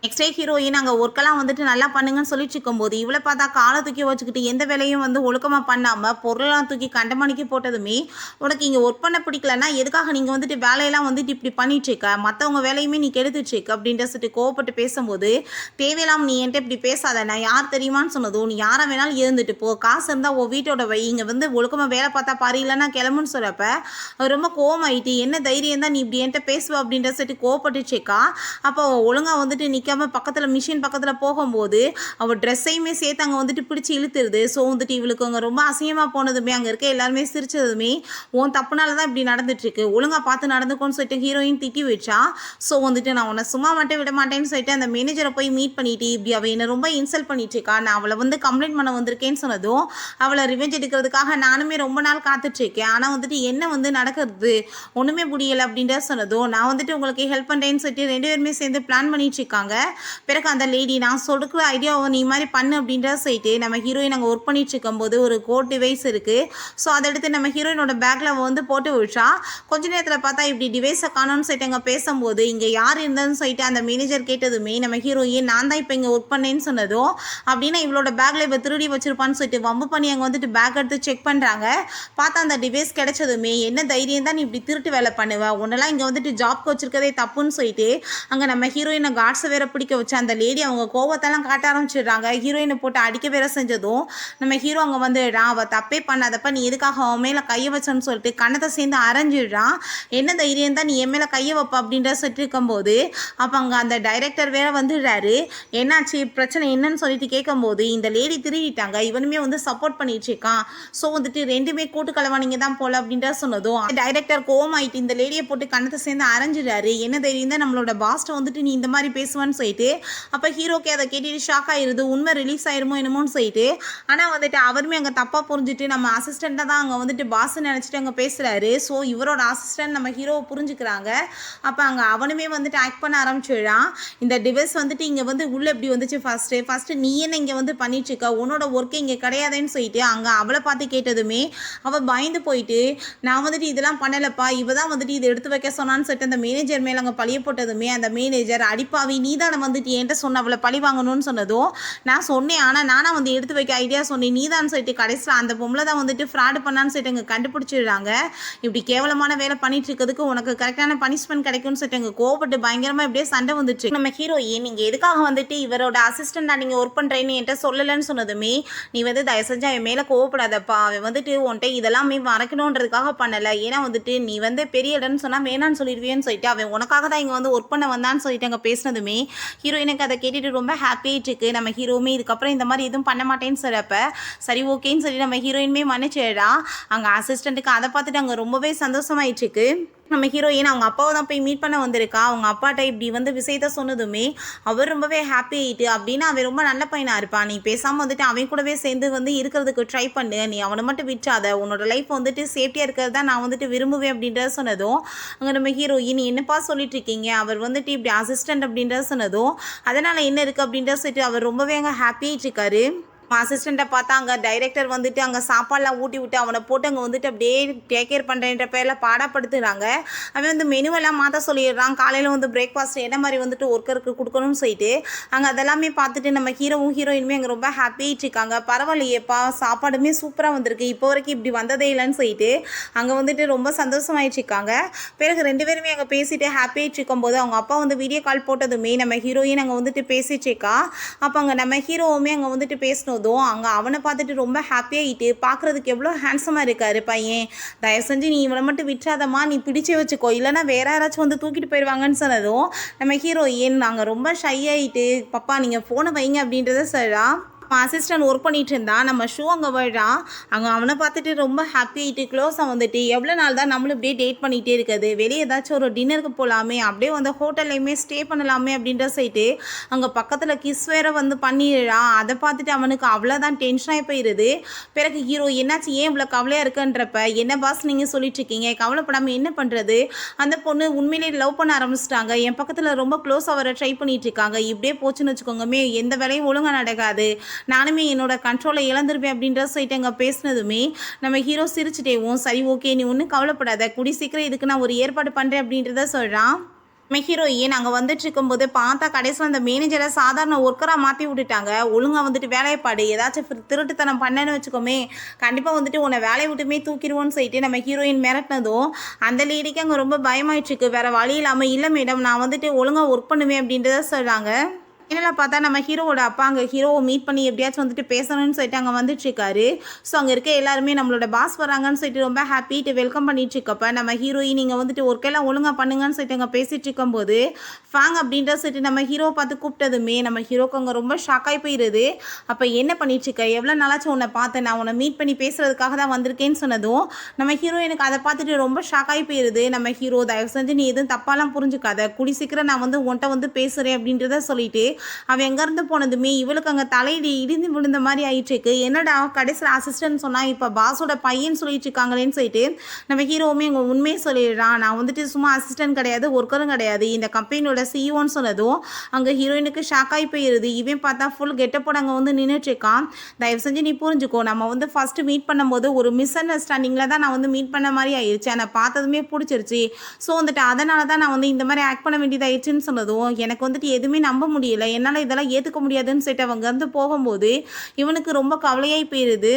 நெக்ஸ்ட் டே ஹீரோயின் அங்கே ஒர்க்கெல்லாம் வந்துட்டு நல்லா பண்ணுங்கன்னு சொல்லிட்டு இருக்கும்போது இவளை பார்த்தா காலை தூக்கி வச்சுக்கிட்டு எந்த வேலையும் வந்து ஒழுக்கமாக பண்ணாமல் பொருளெல்லாம் தூக்கி கண்டமணிக்கு போட்டதுமே உனக்கு இங்கே ஒர்க் பண்ண பிடிக்கலன்னா எதுக்காக நீங்கள் வந்துட்டு வேலையெல்லாம் வந்துட்டு இப்படி பண்ணிட்டுருக்க, மற்றவங்க வேலையுமே நீ கெடுத்துட்ருக்க அப்படின்ற சொல்லிட்டு கோவப்பட்டு பேசும்போது தேவையில்லாமல் நீ என்கிட்ட இப்படி பேசாத, நான் யார் தெரியுமான்னு சொன்னதும் நீ யாரை வேணாலும் இருந்துட்டு போ, காசு இருந்தால் உன் வீட்டோட வை, இங்கே வந்து ஒழுக்கமாக வேலை பார்த்தா பாரு இல்லைன்னா கிளம்புன்னு சொல்கிறப்ப ரொம்ப கோவமாயிட்டு என்ன தைரியம் தான் நீ இப்படி என்கிட்ட பேசுவ அப்படின்ற சொல்லிட்டு கோவப்பட்டுச்சேக்கா. அப்போ ஒழுங்காக வந்துட்டு நிற்க கவனிக்காமல் பக்கத்தில் மிஷின் பக்கத்தில் போகும்போது அவள் ட்ரெஸ்ஸையுமே சேர்த்து அங்கே வந்துட்டு பிடிச்சி இழுத்துருது. ஸோ வந்துட்டு இவளுக்கு அங்கே ரொம்ப அசிங்கமாக போனதுமே அங்கே இருக்க எல்லாருமே சிரிச்சதுமே உன் தப்புனால தான் இப்படி நடந்துட்டுருக்கு, ஒழுங்காக பார்த்து நடந்துக்கோன்னு சொல்லிட்டு ஹீரோயின் திட்டி வச்சா. ஸோ வந்துட்டு நான் உன்னை சும்மா மட்டும் விட மாட்டேன்னு சொல்லிட்டு அந்த மேனேஜரை போய் மீட் பண்ணிட்டு இப்படி அவள் என்னை ரொம்ப இன்சல்ட் பண்ணிட்டு இருக்கா, நான் அவளை வந்து கம்ப்ளைண்ட் பண்ண வந்திருக்கேன்னு சொன்னதும் அவளை ரிவெஞ்ச் எடுக்கிறதுக்காக நானுமே ரொம்ப நாள் காத்துட்ருக்கேன், ஆனால் வந்துட்டு என்ன வந்து நடக்கிறது ஒன்றுமே முடியலை அப்படின்ற சொன்னதும் நான் வந்துட்டு உங்களுக்கு ஹெல்ப் பண்ணுறேன்னு சொல்லிட்டு 2 பேருமே சேர்ந்து பிளான் பண்ணிட்டு இருக்காங்க. பிறகு அந்த லேடி நான் சொல்கிற ஐடியாவை நீ மாதிரி பண்ணு அப்படின்ற சொல்லிட்டு நம்ம ஹீரோயின் அங்கே ஒர்க் பண்ணிட்டு இருக்கும்போது ஒரு கோட் டிவைஸ் இருக்குது. ஸோ அதை எடுத்து நம்ம ஹீரோயினோட பேக்கில் வந்து போட்டு விழுச்சா. கொஞ்ச நேரத்தில் பார்த்தா இப்படி டிவைஸை காணோன்னு சொல்லிட்டு அங்கே பேசும்போது இங்கே யார் இருந்ததுன்னு சொல்லிட்டு அந்த மேனேஜர் கேட்டதுமே நம்ம ஹீரோயின் நான் தான் இப்போ இங்கே ஒர்க் பண்ணேன்னு சொன்னதும் அப்படின்னா இவளோட பேக்கில் இப்போ திருடி வச்சிருப்பான்னு சொல்லிட்டு வம்பு பண்ணி அங்கே வந்துட்டு பேக் எடுத்து செக் பண்ணுறாங்க. பார்த்தா அந்த டிவைஸ் கிடைச்சதுமே என்ன தைரியம் தான் நீ இப்படி திருட்டு வேலை பண்ணுவேன், உன்னெல்லாம் இங்கே வந்துட்டு ஜாப்க்கு வச்சிருக்கதே தப்புன்னு சொல்லிட்டு அங்கே நம்ம ஹீரோயினை காட்ஸை வேற பிடிக்க வச்சு அந்த லேடி அவங்க கோவத்தெல்லாம் காட்ட ஆரம்பிச்சிடுறாங்க. ஹீரோயினை போட்டு அடிக்க வேற செஞ்சதும் நம்ம ஹீரோ அங்கே வந்துடுறான். அவள் தப்பே பண்ணாதப்ப நீ எதுக்காக அவன் மேலே கையை வச்சன்னு சொல்லிட்டு கண்ணத்தை சேர்ந்து அரைஞ்சிடுறான். என்ன தைரியம் தான் நீ என் மேலே கையை வைப்ப அப்படின்ற சொல்லிட்டு இருக்கும்போது அப்போ அங்கே அந்த டைரக்டர் வேற வந்துடுறாரு. என்னாச்சு பிரச்சனை என்னன்னு சொல்லிட்டு கேட்கும்போது இந்த லேடி திருடிட்டாங்க, இவனுமே வந்து சப்போர்ட் பண்ணிட்டு இருக்கான், ஸோ வந்துட்டு 2மே கூட்டு கலவானிங்க தான் போல அப்படின்ற சொன்னதும் டைரக்டர் கோவம் ஆயிட்டு இந்த லேடியை போட்டு கண்ணத்தை சேர்ந்து அரைஞ்சிடாரு. என்ன தைரியம் தான் நம்மளோட பாஸ்ட்டை வந்துட்டு நீ இந்த மாதிரி பேசுவான்னு சொல்லிட்டு அப்போ ஹீரோக்கு அதை கேட்டுட்டு ஷாக் ஆயிடுது, உண்மை ரிலீஸ் ஆயிருமோ என்னமோன்னு சொல்லிட்டு. ஆனால் வந்துட்டு அவருமே அங்கே தப்பாக புரிஞ்சுட்டு நம்ம அசிஸ்டண்ட்டாக தான் அங்கே வந்துட்டு பாஸ் நினச்சிட்டு அங்கே பேசுகிறாரு. ஸோ இவரோட அசிஸ்டன்ட் நம்ம ஹீரோவை புரிஞ்சுக்கிறாங்க. அப்போ அங்கே அவனுமே வந்துட்டு ஆக்ட் பண்ண ஆரம்பிச்சிடுறான். இந்த டிவைஸ் வந்துட்டு இங்கே வந்து உள்ளே எப்படி வந்துச்சு ஃபஸ்ட்டு நீ என்ன இங்கே வந்து பண்ணிட்டுருக்க, உன்னோட ஒர்க்கே இங்கே கிடையாதுன்னு சொல்லிட்டு அங்கே அவளை பார்த்து கேட்டதுமே அவள் பயந்து போயிட்டு நான் வந்துட்டு இதெல்லாம் பண்ணலைப்பா, இவ தான் வந்துட்டு இதை எடுத்து வைக்க சொன்னான்னு சொல்லிட்டு அந்த மேனேஜர் மேலே அங்கே பழிய போட்டதுமே அந்த மேனேஜர் அடிப்பாவி நீ தானே வந்துட்டு என்கிட்ட சொன்ன அவளை பழி வாங்கணும்னு சொன்னதும் நான் சொன்னேன், ஆனால் நானாக வந்து எடுத்து வைக்க ஐடியா சொன்னேன், நீ தான் சொல்லிட்டு கடைசியில் அந்த பொம்பளை தான் வந்துட்டு ஃப்ராடு பண்ணான்னு சொல்லிட்டு அங்கே கண்டுபிடிச்சிடுறாங்க. இப்படி கேவலமான வேலை பண்ணிட்டு இருக்கிறதுக்கு உனக்கு கரெக்டான பனிஷ்மெண்ட் கிடைக்கும்னு சொல்லிட்டு அங்கே கோவப்பட்டு பயங்கரமாக இப்படியே சண்டை வந்துச்சு. நம்ம ஹீரோயின் நீங்கள் எதுக்காக வந்துட்டு இவரோட அசிஸ்டண்டாக நீங்கள் ஒர்க் பண்ணுறேன்னு என்கிட்ட சொல்லலைன்னு சொன்னதுமே நீ வந்து தயவு செஞ்சு அவன் மேலே கோவப்படாதப்பா, அவன் வந்துட்டு உன்ட்ட இதெல்லாமே மறைக்கணுன்றதுக்காக பண்ணலை, ஏன்னா வந்துட்டு நீ வந்து பெரிய இடம்னு சொன்னால் வேணான்னு சொல்லிடுவேன்னு சொல்லிட்டு அவன் உனக்காக தான் இங்கே வந்து ஒர்க் பண்ண வந்தான்னு சொல்லிட்டு அங்கே பேசினதுமே ஹீரோயினுக்கு அதை கேட்டுட்டு ரொம்ப ஹாப்பியாகிட்டு இருக்கு. நம்ம ஹீரோவுமே இதுக்கப்புறம் இந்த மாதிரி எதுவும் பண்ண மாட்டேன்னு சொல்கிறப்ப சரி ஓகேன்னு சொல்லி நம்ம ஹீரோயினுமே மன்னிச்சிடா. அங்கே அசிஸ்டண்ட்டுக்கு அதை பார்த்துட்டு அங்கே ரொம்பவே சந்தோஷமாயிட்டு இருக்கு. நம்ம ஹீரோயின் அவங்க அப்பாவை தான் போய் மீட் பண்ண வந்திருக்கா. அவங்க அப்பாட்ட இப்படி வந்து விஷயத்த சொன்னதுமே அவர் ரொம்பவே ஹாப்பி ஆகிட்டு அப்படின்னா அவன் ரொம்ப நல்ல பையனாக இருப்பான், நீ பேசாமல் வந்துட்டு அவன் கூடவே சேர்ந்து வந்து இருக்கிறதுக்கு ட்ரை பண்ணு, நீ அவனை மட்டும் விட்டுறாத, உன்னோட லைஃப் வந்துட்டு சேஃப்டியாக இருக்கிறது தான் நான் வந்துட்டு விரும்புவேன் அப்படின்றத சொன்னதும் அங்கே நம்ம ஹீரோயின் என்னப்பா சொல்லிட்டு இருக்கீங்க, அவர் வந்துட்டு இப்படி அசிஸ்டன்ட் அப்படின்றத சொன்னதும் அதனால் என்ன இருக்குது அப்படின்றத சொல்லிட்டு அவர் ரொம்பவே அங்கே ஹாப்பியாகிட்டு இருக்காரு. அசிஸ்டண்ட்டை பார்த்தா அங்கே டைரக்டர் வந்துட்டு அங்கே சாப்பாடெலாம் ஊட்டி விட்டு அவனை போட்டு அங்கே வந்துட்டு அப்படியே டேக் கேர் பண்ணுறேன்ற பேரில் பாடப்படுத்துகிறாங்க. அவன் வந்து மெனுவெல்லாம் மாற்ற சொல்லிடுறான். காலையில் வந்து பிரேக்ஃபாஸ்ட் என்ன மாதிரி வந்துட்டு ஒர்க்கருக்கு கொடுக்கணும்னு சொல்லிட்டு அங்கே அதெல்லாமே பார்த்துட்டு நம்ம ஹீரோயினுமே அங்கே ரொம்ப ஹாப்பியாகிட்டு இருக்காங்க. பரவாயில்லையேப்பா சாப்பாடுமே சூப்பராக வந்திருக்கு, இப்போ வரைக்கும் இப்படி வந்ததே இல்லைன்னு சொல்லிட்டு அங்கே வந்துட்டு ரொம்ப சந்தோஷமாயிட்டு இருக்காங்க. பிறகு 2 பேருமே அங்கே பேசிட்டு ஹாப்பியாகிட்டு இருக்கும்போது அவங்க அப்பா வந்து வீடியோ கால் போட்டதுமே நம்ம ஹீரோயின் அங்கே வந்துட்டு பேசிட்டு இருக்கா. அப்போ அங்கே நம்ம ஹீரோவுமே அங்கே வந்துட்டு பேசணும் அங்கே அவனை பார்த்துட்டு ரொம்ப ஹாப்பியாகிட்டு பார்க்குறதுக்கு எவ்வளோ ஹேண்ட்ஸமாக இருக்காரு பையன், தயவு செஞ்சு நீ இவனை மட்டும் விட்டுறாதம்மா, நீ பிடிச்சே வச்சுக்கோ, இல்லைனா வேற யாராச்சும் வந்து தூக்கிட்டு போயிடுவாங்கன்னு சொன்னதும் நம்ம ஹீரோயின் நாங்கள் ரொம்ப ஷை ஆகிட்டு பப்பா நீங்கள் ஃபோனை வைங்க அப்படின்றத சொல்கிறா. அசிஸ்டன்ட் ஒர்க் பண்ணிட்டு இருந்தா. நம்ம ஷூ அங்கே வர்றான். அங்கே அவனை பார்த்துட்டு ரொம்ப ஹாப்பியாகிட்டு க்ளோஸாக வந்துட்டு எவ்வளோ நாள் தான் நம்மளும் இப்படியே டேட் பண்ணிகிட்டே இருக்குது, வெளியே ஏதாச்சும் ஒரு டின்னருக்கு போகலாமே, அப்படியே வந்து ஹோட்டல்லையுமே ஸ்டே பண்ணலாமே அப்படின்ற சொல்லிட்டு அங்கே பக்கத்தில் கிஸ் வேற வந்து பண்ணிடுறான். அதை பார்த்துட்டு அவனுக்கு அவ்வளோதான் டென்ஷனாகி போயிடுது. பிறகு ஹீரோ என்னாச்சு ஏன் இவ்வளோ கவலையாக இருக்குன்றப்ப என்ன பாஸ் நீங்கள் சொல்லிட்டு இருக்கீங்க, கவலைப்படாமல் என்ன பண்ணுறது, அந்த பொண்ணு உண்மையிலேயே லவ் பண்ண ஆரம்பிச்சிட்டாங்க, என் பக்கத்தில் ரொம்ப க்ளோஸாக வர ட்ரை பண்ணிட்டு இருக்காங்க, இப்படியே போச்சுன்னு வச்சுக்கோங்கமே எந்த வேலையும் ஒழுங்காக நடக்காது, நானுமே என்னோட கண்ட்ரோலை இழந்துருப்பேன் அப்படின்ற சொல்லிட்டு அங்கே பேசினதுமே நம்ம ஹீரோ சிரிச்சுட்டேவும் சரி ஓகே நீ ஒன்றும் கவலைப்படாத, கூடி சீக்கிரம் இதுக்கு நான் ஒரு ஏற்பாடு பண்ணுறேன் அப்படின்றத சொல்கிறான். நம்ம ஹீரோயின் அங்கே வந்துட்டு இருக்கும்போது பார்த்தா கடைசியில் அந்த மேனேஜரை சாதாரண ஒர்க்கராக மாற்றி விட்டுட்டாங்க. ஒழுங்காக வந்துட்டு வேலையப்பாடு ஏதாச்சும் திருட்டுத்தனம் பண்ணேன்னு வச்சுக்கோமே கண்டிப்பாக வந்துட்டு உன்னை வேலையை விட்டுமே தூக்கிடுவோன்னு சொல்லிட்டு நம்ம ஹீரோயின் மிரட்டினதும் அந்த லேடிக்கு அங்கே ரொம்ப பயமாயிட்டுருக்கு. வேறு வழி இல்லாமல் இல்லை மேடம் நான் வந்துட்டு ஒழுங்காக ஒர்க் பண்ணுவேன் அப்படின்றத சொல்கிறாங்க. ஃபைனலாக பார்த்தா நம்ம ஹீரோவோட அப்பா அங்கே ஹீரோவை மீட் பண்ணி எப்படியாச்சும் வந்துட்டு பேசணும்னு சொல்லிட்டு அங்கே வந்துட்டுருக்காரு. ஸோ அங்கே இருக்க எல்லாருமே நம்மளோட பாஸ் வராங்கன்னு சொல்லிட்டு ரொம்ப ஹாப்பிட்டு வெல்கம் பண்ணிட்டு இருக்கப்ப நம்ம ஹீரோயின் நீங்கள் வந்துட்டு ஒர்க்கெல்லாம் ஒழுங்காக பண்ணுங்கன்னு சொல்லிட்டு அங்கே பேசிகிட்டு இருக்கும்போது ஃபேங் அப்படின்ற சொல்லிட்டு நம்ம ஹீரோவை பார்த்து கூப்பிட்டதுமே நம்ம ஹீரோக்கு அங்கே ரொம்ப ஷாக்காகி போயிடுது. அப்போ என்ன பண்ணிட்டுருக்க, எவ்வளோ நாளாச்சும் உன்னை பார்த்தேன், நான் உன்னை மீட் பண்ணி பேசுகிறதுக்காக தான் வந்திருக்கேன்னு சொன்னதும் நம்ம ஹீரோயினுக்கு அதை பார்த்துட்டு ரொம்ப ஷாக்காகி போயிடுது. நம்ம ஹீரோ தயவு செஞ்சு நீ எதுவும் தப்பாலாம் புரிஞ்சுக்காத, கூடி சீக்கிரம் நான் வந்து உன்ட்ட வந்து பேசுகிறேன் அப்படின்றத சொல்லிட்டு அவன் எங்கேருந்து போனதுமே இவளுக்கு அங்கே தலையில் இடிந்து விழுந்த மாதிரி ஆயிட்டுருக்கு. என்னடா கடைசியில் அசிஸ்டன்ட் சொன்னால் இப்போ பாஸோட பையன் சொல்லிட்டு இருக்காங்களேன்னு சொல்லிட்டு நம்ம ஹீரோவுமே இங்கே உண்மையை சொல்லிடுறான். நான் வந்துட்டு சும்மா அசிஸ்டன்ட் கிடையாது, ஒர்க்கரும் கிடையாது, இந்த கம்பெனியோட சிஇஓன்னு சொன்னதும் அங்கே ஹீரோயினுக்கு ஷாக்காகி போயிடுது. இவன் பார்த்தா ஃபுல் கெட்டப்போட அங்கே வந்து நின்றுட்டுருக்கான். தயவு செஞ்சு நீ புரிஞ்சுக்கோ, நம்ம வந்து ஃபஸ்ட்டு மீட் பண்ணும்போது ஒரு மிஸ் அண்டர்ஸ்டாண்டிங்கில் தான் நான் வந்து மீட் பண்ண மாதிரி ஆயிடுச்சு, ஆனால் பார்த்ததுமே பிடிச்சிருச்சு. ஸோ வந்துட்டு அதனால தான் நான் வந்து இந்த மாதிரி ஆக்ட் பண்ண வேண்டியதாகிடுச்சுன்னு சொன்னதும் எனக்கு வந்துட்டு எதுவுமே நம்ப முடியலை, என்னால் இதெல்லாம் ஏற்றுக்க முடியாதுன்னு சொல்லிட்டு அவங்க வந்து போகும்போது இவனுக்கு ரொம்ப கவலையாகி போயிடுது.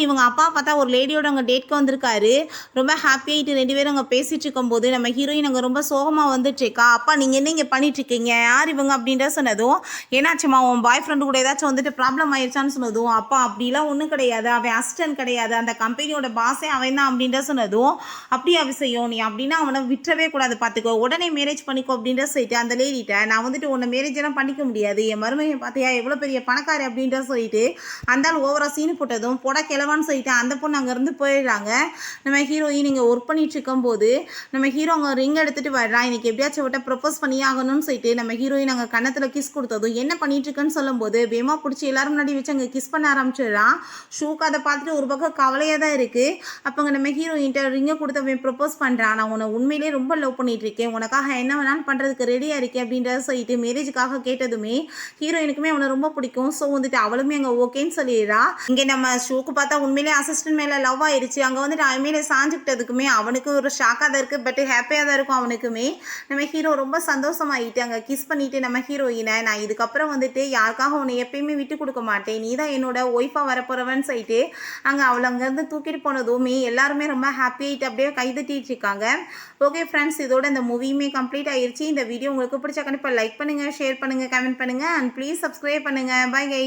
இவங்க அப்பா பார்த்தா ஒரு லேடியோட அங்கே டேட்க்கு வந்திருக்காரு. ரொம்ப ஹாப்பியாகிட்டு 2 பேரும் அங்கே பேசிகிட்டு இருக்கும்போது நம்ம ஹீரோயின் அங்கே ரொம்ப சோகமாக வந்துட்டுருக்கா. அப்பா நீங்கள் என்ன இங்கே பண்ணிட்டுருக்கீங்க, யார் இவங்க அப்படின்ற சொன்னதும் என்னாச்சுமா உன் பாய் ஃப்ரெண்டு கூட ஏதாச்சும் வந்துட்டு ப்ராப்ளம் ஆயிடுச்சான்னு சொன்னதும் அப்பா அப்படிலாம் ஒன்றும் கிடையாது, அவன் அசிஸ்டன்ட் கிடையாது, அந்த கம்பெனியோட பாஸே அவன் தான் அப்படின்ற சொன்னதும் அப்படியே அவசியம் நீ அப்படின்னா அவனை விட்டுறவே கூடாது, பார்த்துக்கோ, உடனே மேரேஜ் பண்ணிக்கோ அப்படின்ற சொல்லிட்டு அந்த லேடிட்ட நான் வந்துட்டு உன்னை மேரேஜ் எல்லாம் பண்ணிக்க முடியாது, என் மருமையை பார்த்தியா எவ்வளோ பெரிய பணக்காரி அப்படின்ற சொல்லிட்டு அந்த ஆள் ஓவரா சீனு போட்டதும் போட கிளவான்னு சொல்லிட்டு அந்த பொண்ணு அங்கேருந்து போயிடுறாங்க. நம்ம ஹீரோயின் இங்கே ஒர்க் பண்ணிட்டு இருக்கும்போது நம்ம ஹீரோ அங்கே ரிங் எடுத்துகிட்டு வர்றான். இன்னைக்கு எப்படியாச்சும் விட்ட ப்ரொப்போஸ் பண்ணி ஆகணும்னு சொல்லிட்டு நம்ம ஹீரோயின் அங்கே கன்னத்தில் கிஸ் கொடுத்ததும் என்ன பண்ணிட்டு இருக்குன்னு சொல்லும்போது வேமா பிடிச்சி எல்லாரும் முன்னாடி வச்சு அங்கே கிஸ் பண்ண ஆரம்பிச்சிடுறான். ஷூக்கு அதை பார்த்துட்டு ஒரு பக்கம் கவலையாக தான் இருக்குது. அப்போ அங்கே நம்ம ஹீரோயின்ட்ட ரிங்கை கொடுத்து ப்ரொப்போஸ் பண்ணுறான். நான் உன்னை உண்மையிலே ரொம்ப லவ் பண்ணிட்டு இருக்கேன், உனக்காக என்ன வேணாலும் பண்ணுறதுக்கு ரெடியாக இருக்கேன் அப்படின்றத சொல்லிட்டு மேரேஜுக்காக கேட்டதுமே ஹீரோயினுக்குமே அவனை ரொம்ப பிடிக்கும். ஸோ வந்துட்டு அவளுமே அங்கே ஓகேன்னு சொல்லிடுறா. இங்கே நம்ம ஷூக்கு பார்த்தா உண்மையிலே அசிஸ்டன்ட் மேலே லவ் ஆயிடுச்சு. அங்கே வந்துட்டு அவன் மேலே சாஞ்சுக்கிட்டதுக்குமே அவனுக்கு ஒரு ஷாக்காக தான் இருக்குது, பட் ஹாப்பியாக தான் இருக்கும் அவனுக்குமே. நம்ம ஹீரோ ரொம்ப சந்தோஷமாயிட்டு அங்கே கிஸ் பண்ணிவிட்டு நம்ம ஹீரோயினை நான் இதுக்கப்புறம் வந்துட்டு யாருக்காக உன்னை எப்பயுமே விட்டு கொடுக்க மாட்டேன், நீ தான் என்னோட ஒய்ஃபாக வரப்போகிறவன்னு சொல்லிட்டு அங்கே அவளை அங்கேருந்து தூக்கிட்டு போனதுமே எல்லாருமே ரொம்ப ஹாப்பியாகிட்டு அப்படியே கைதட்டிட்டு இருக்காங்க. ஓகே ஃப்ரெண்ட்ஸ், இதோட இந்த மூவியுமே கம்ப்ளீட் ஆயிடுச்சு. இந்த வீடியோ உங்களுக்கு பிடிச்சா கண்டிப்பாக லைக் பண்ணுங்கள், ஷேர் பண்ணுங்கள், கமெண்ட் பண்ணுங்கள் அண்ட் ப்ளீஸ் சப்ஸ்கிரைப் பண்ணுங்கள். பை கை.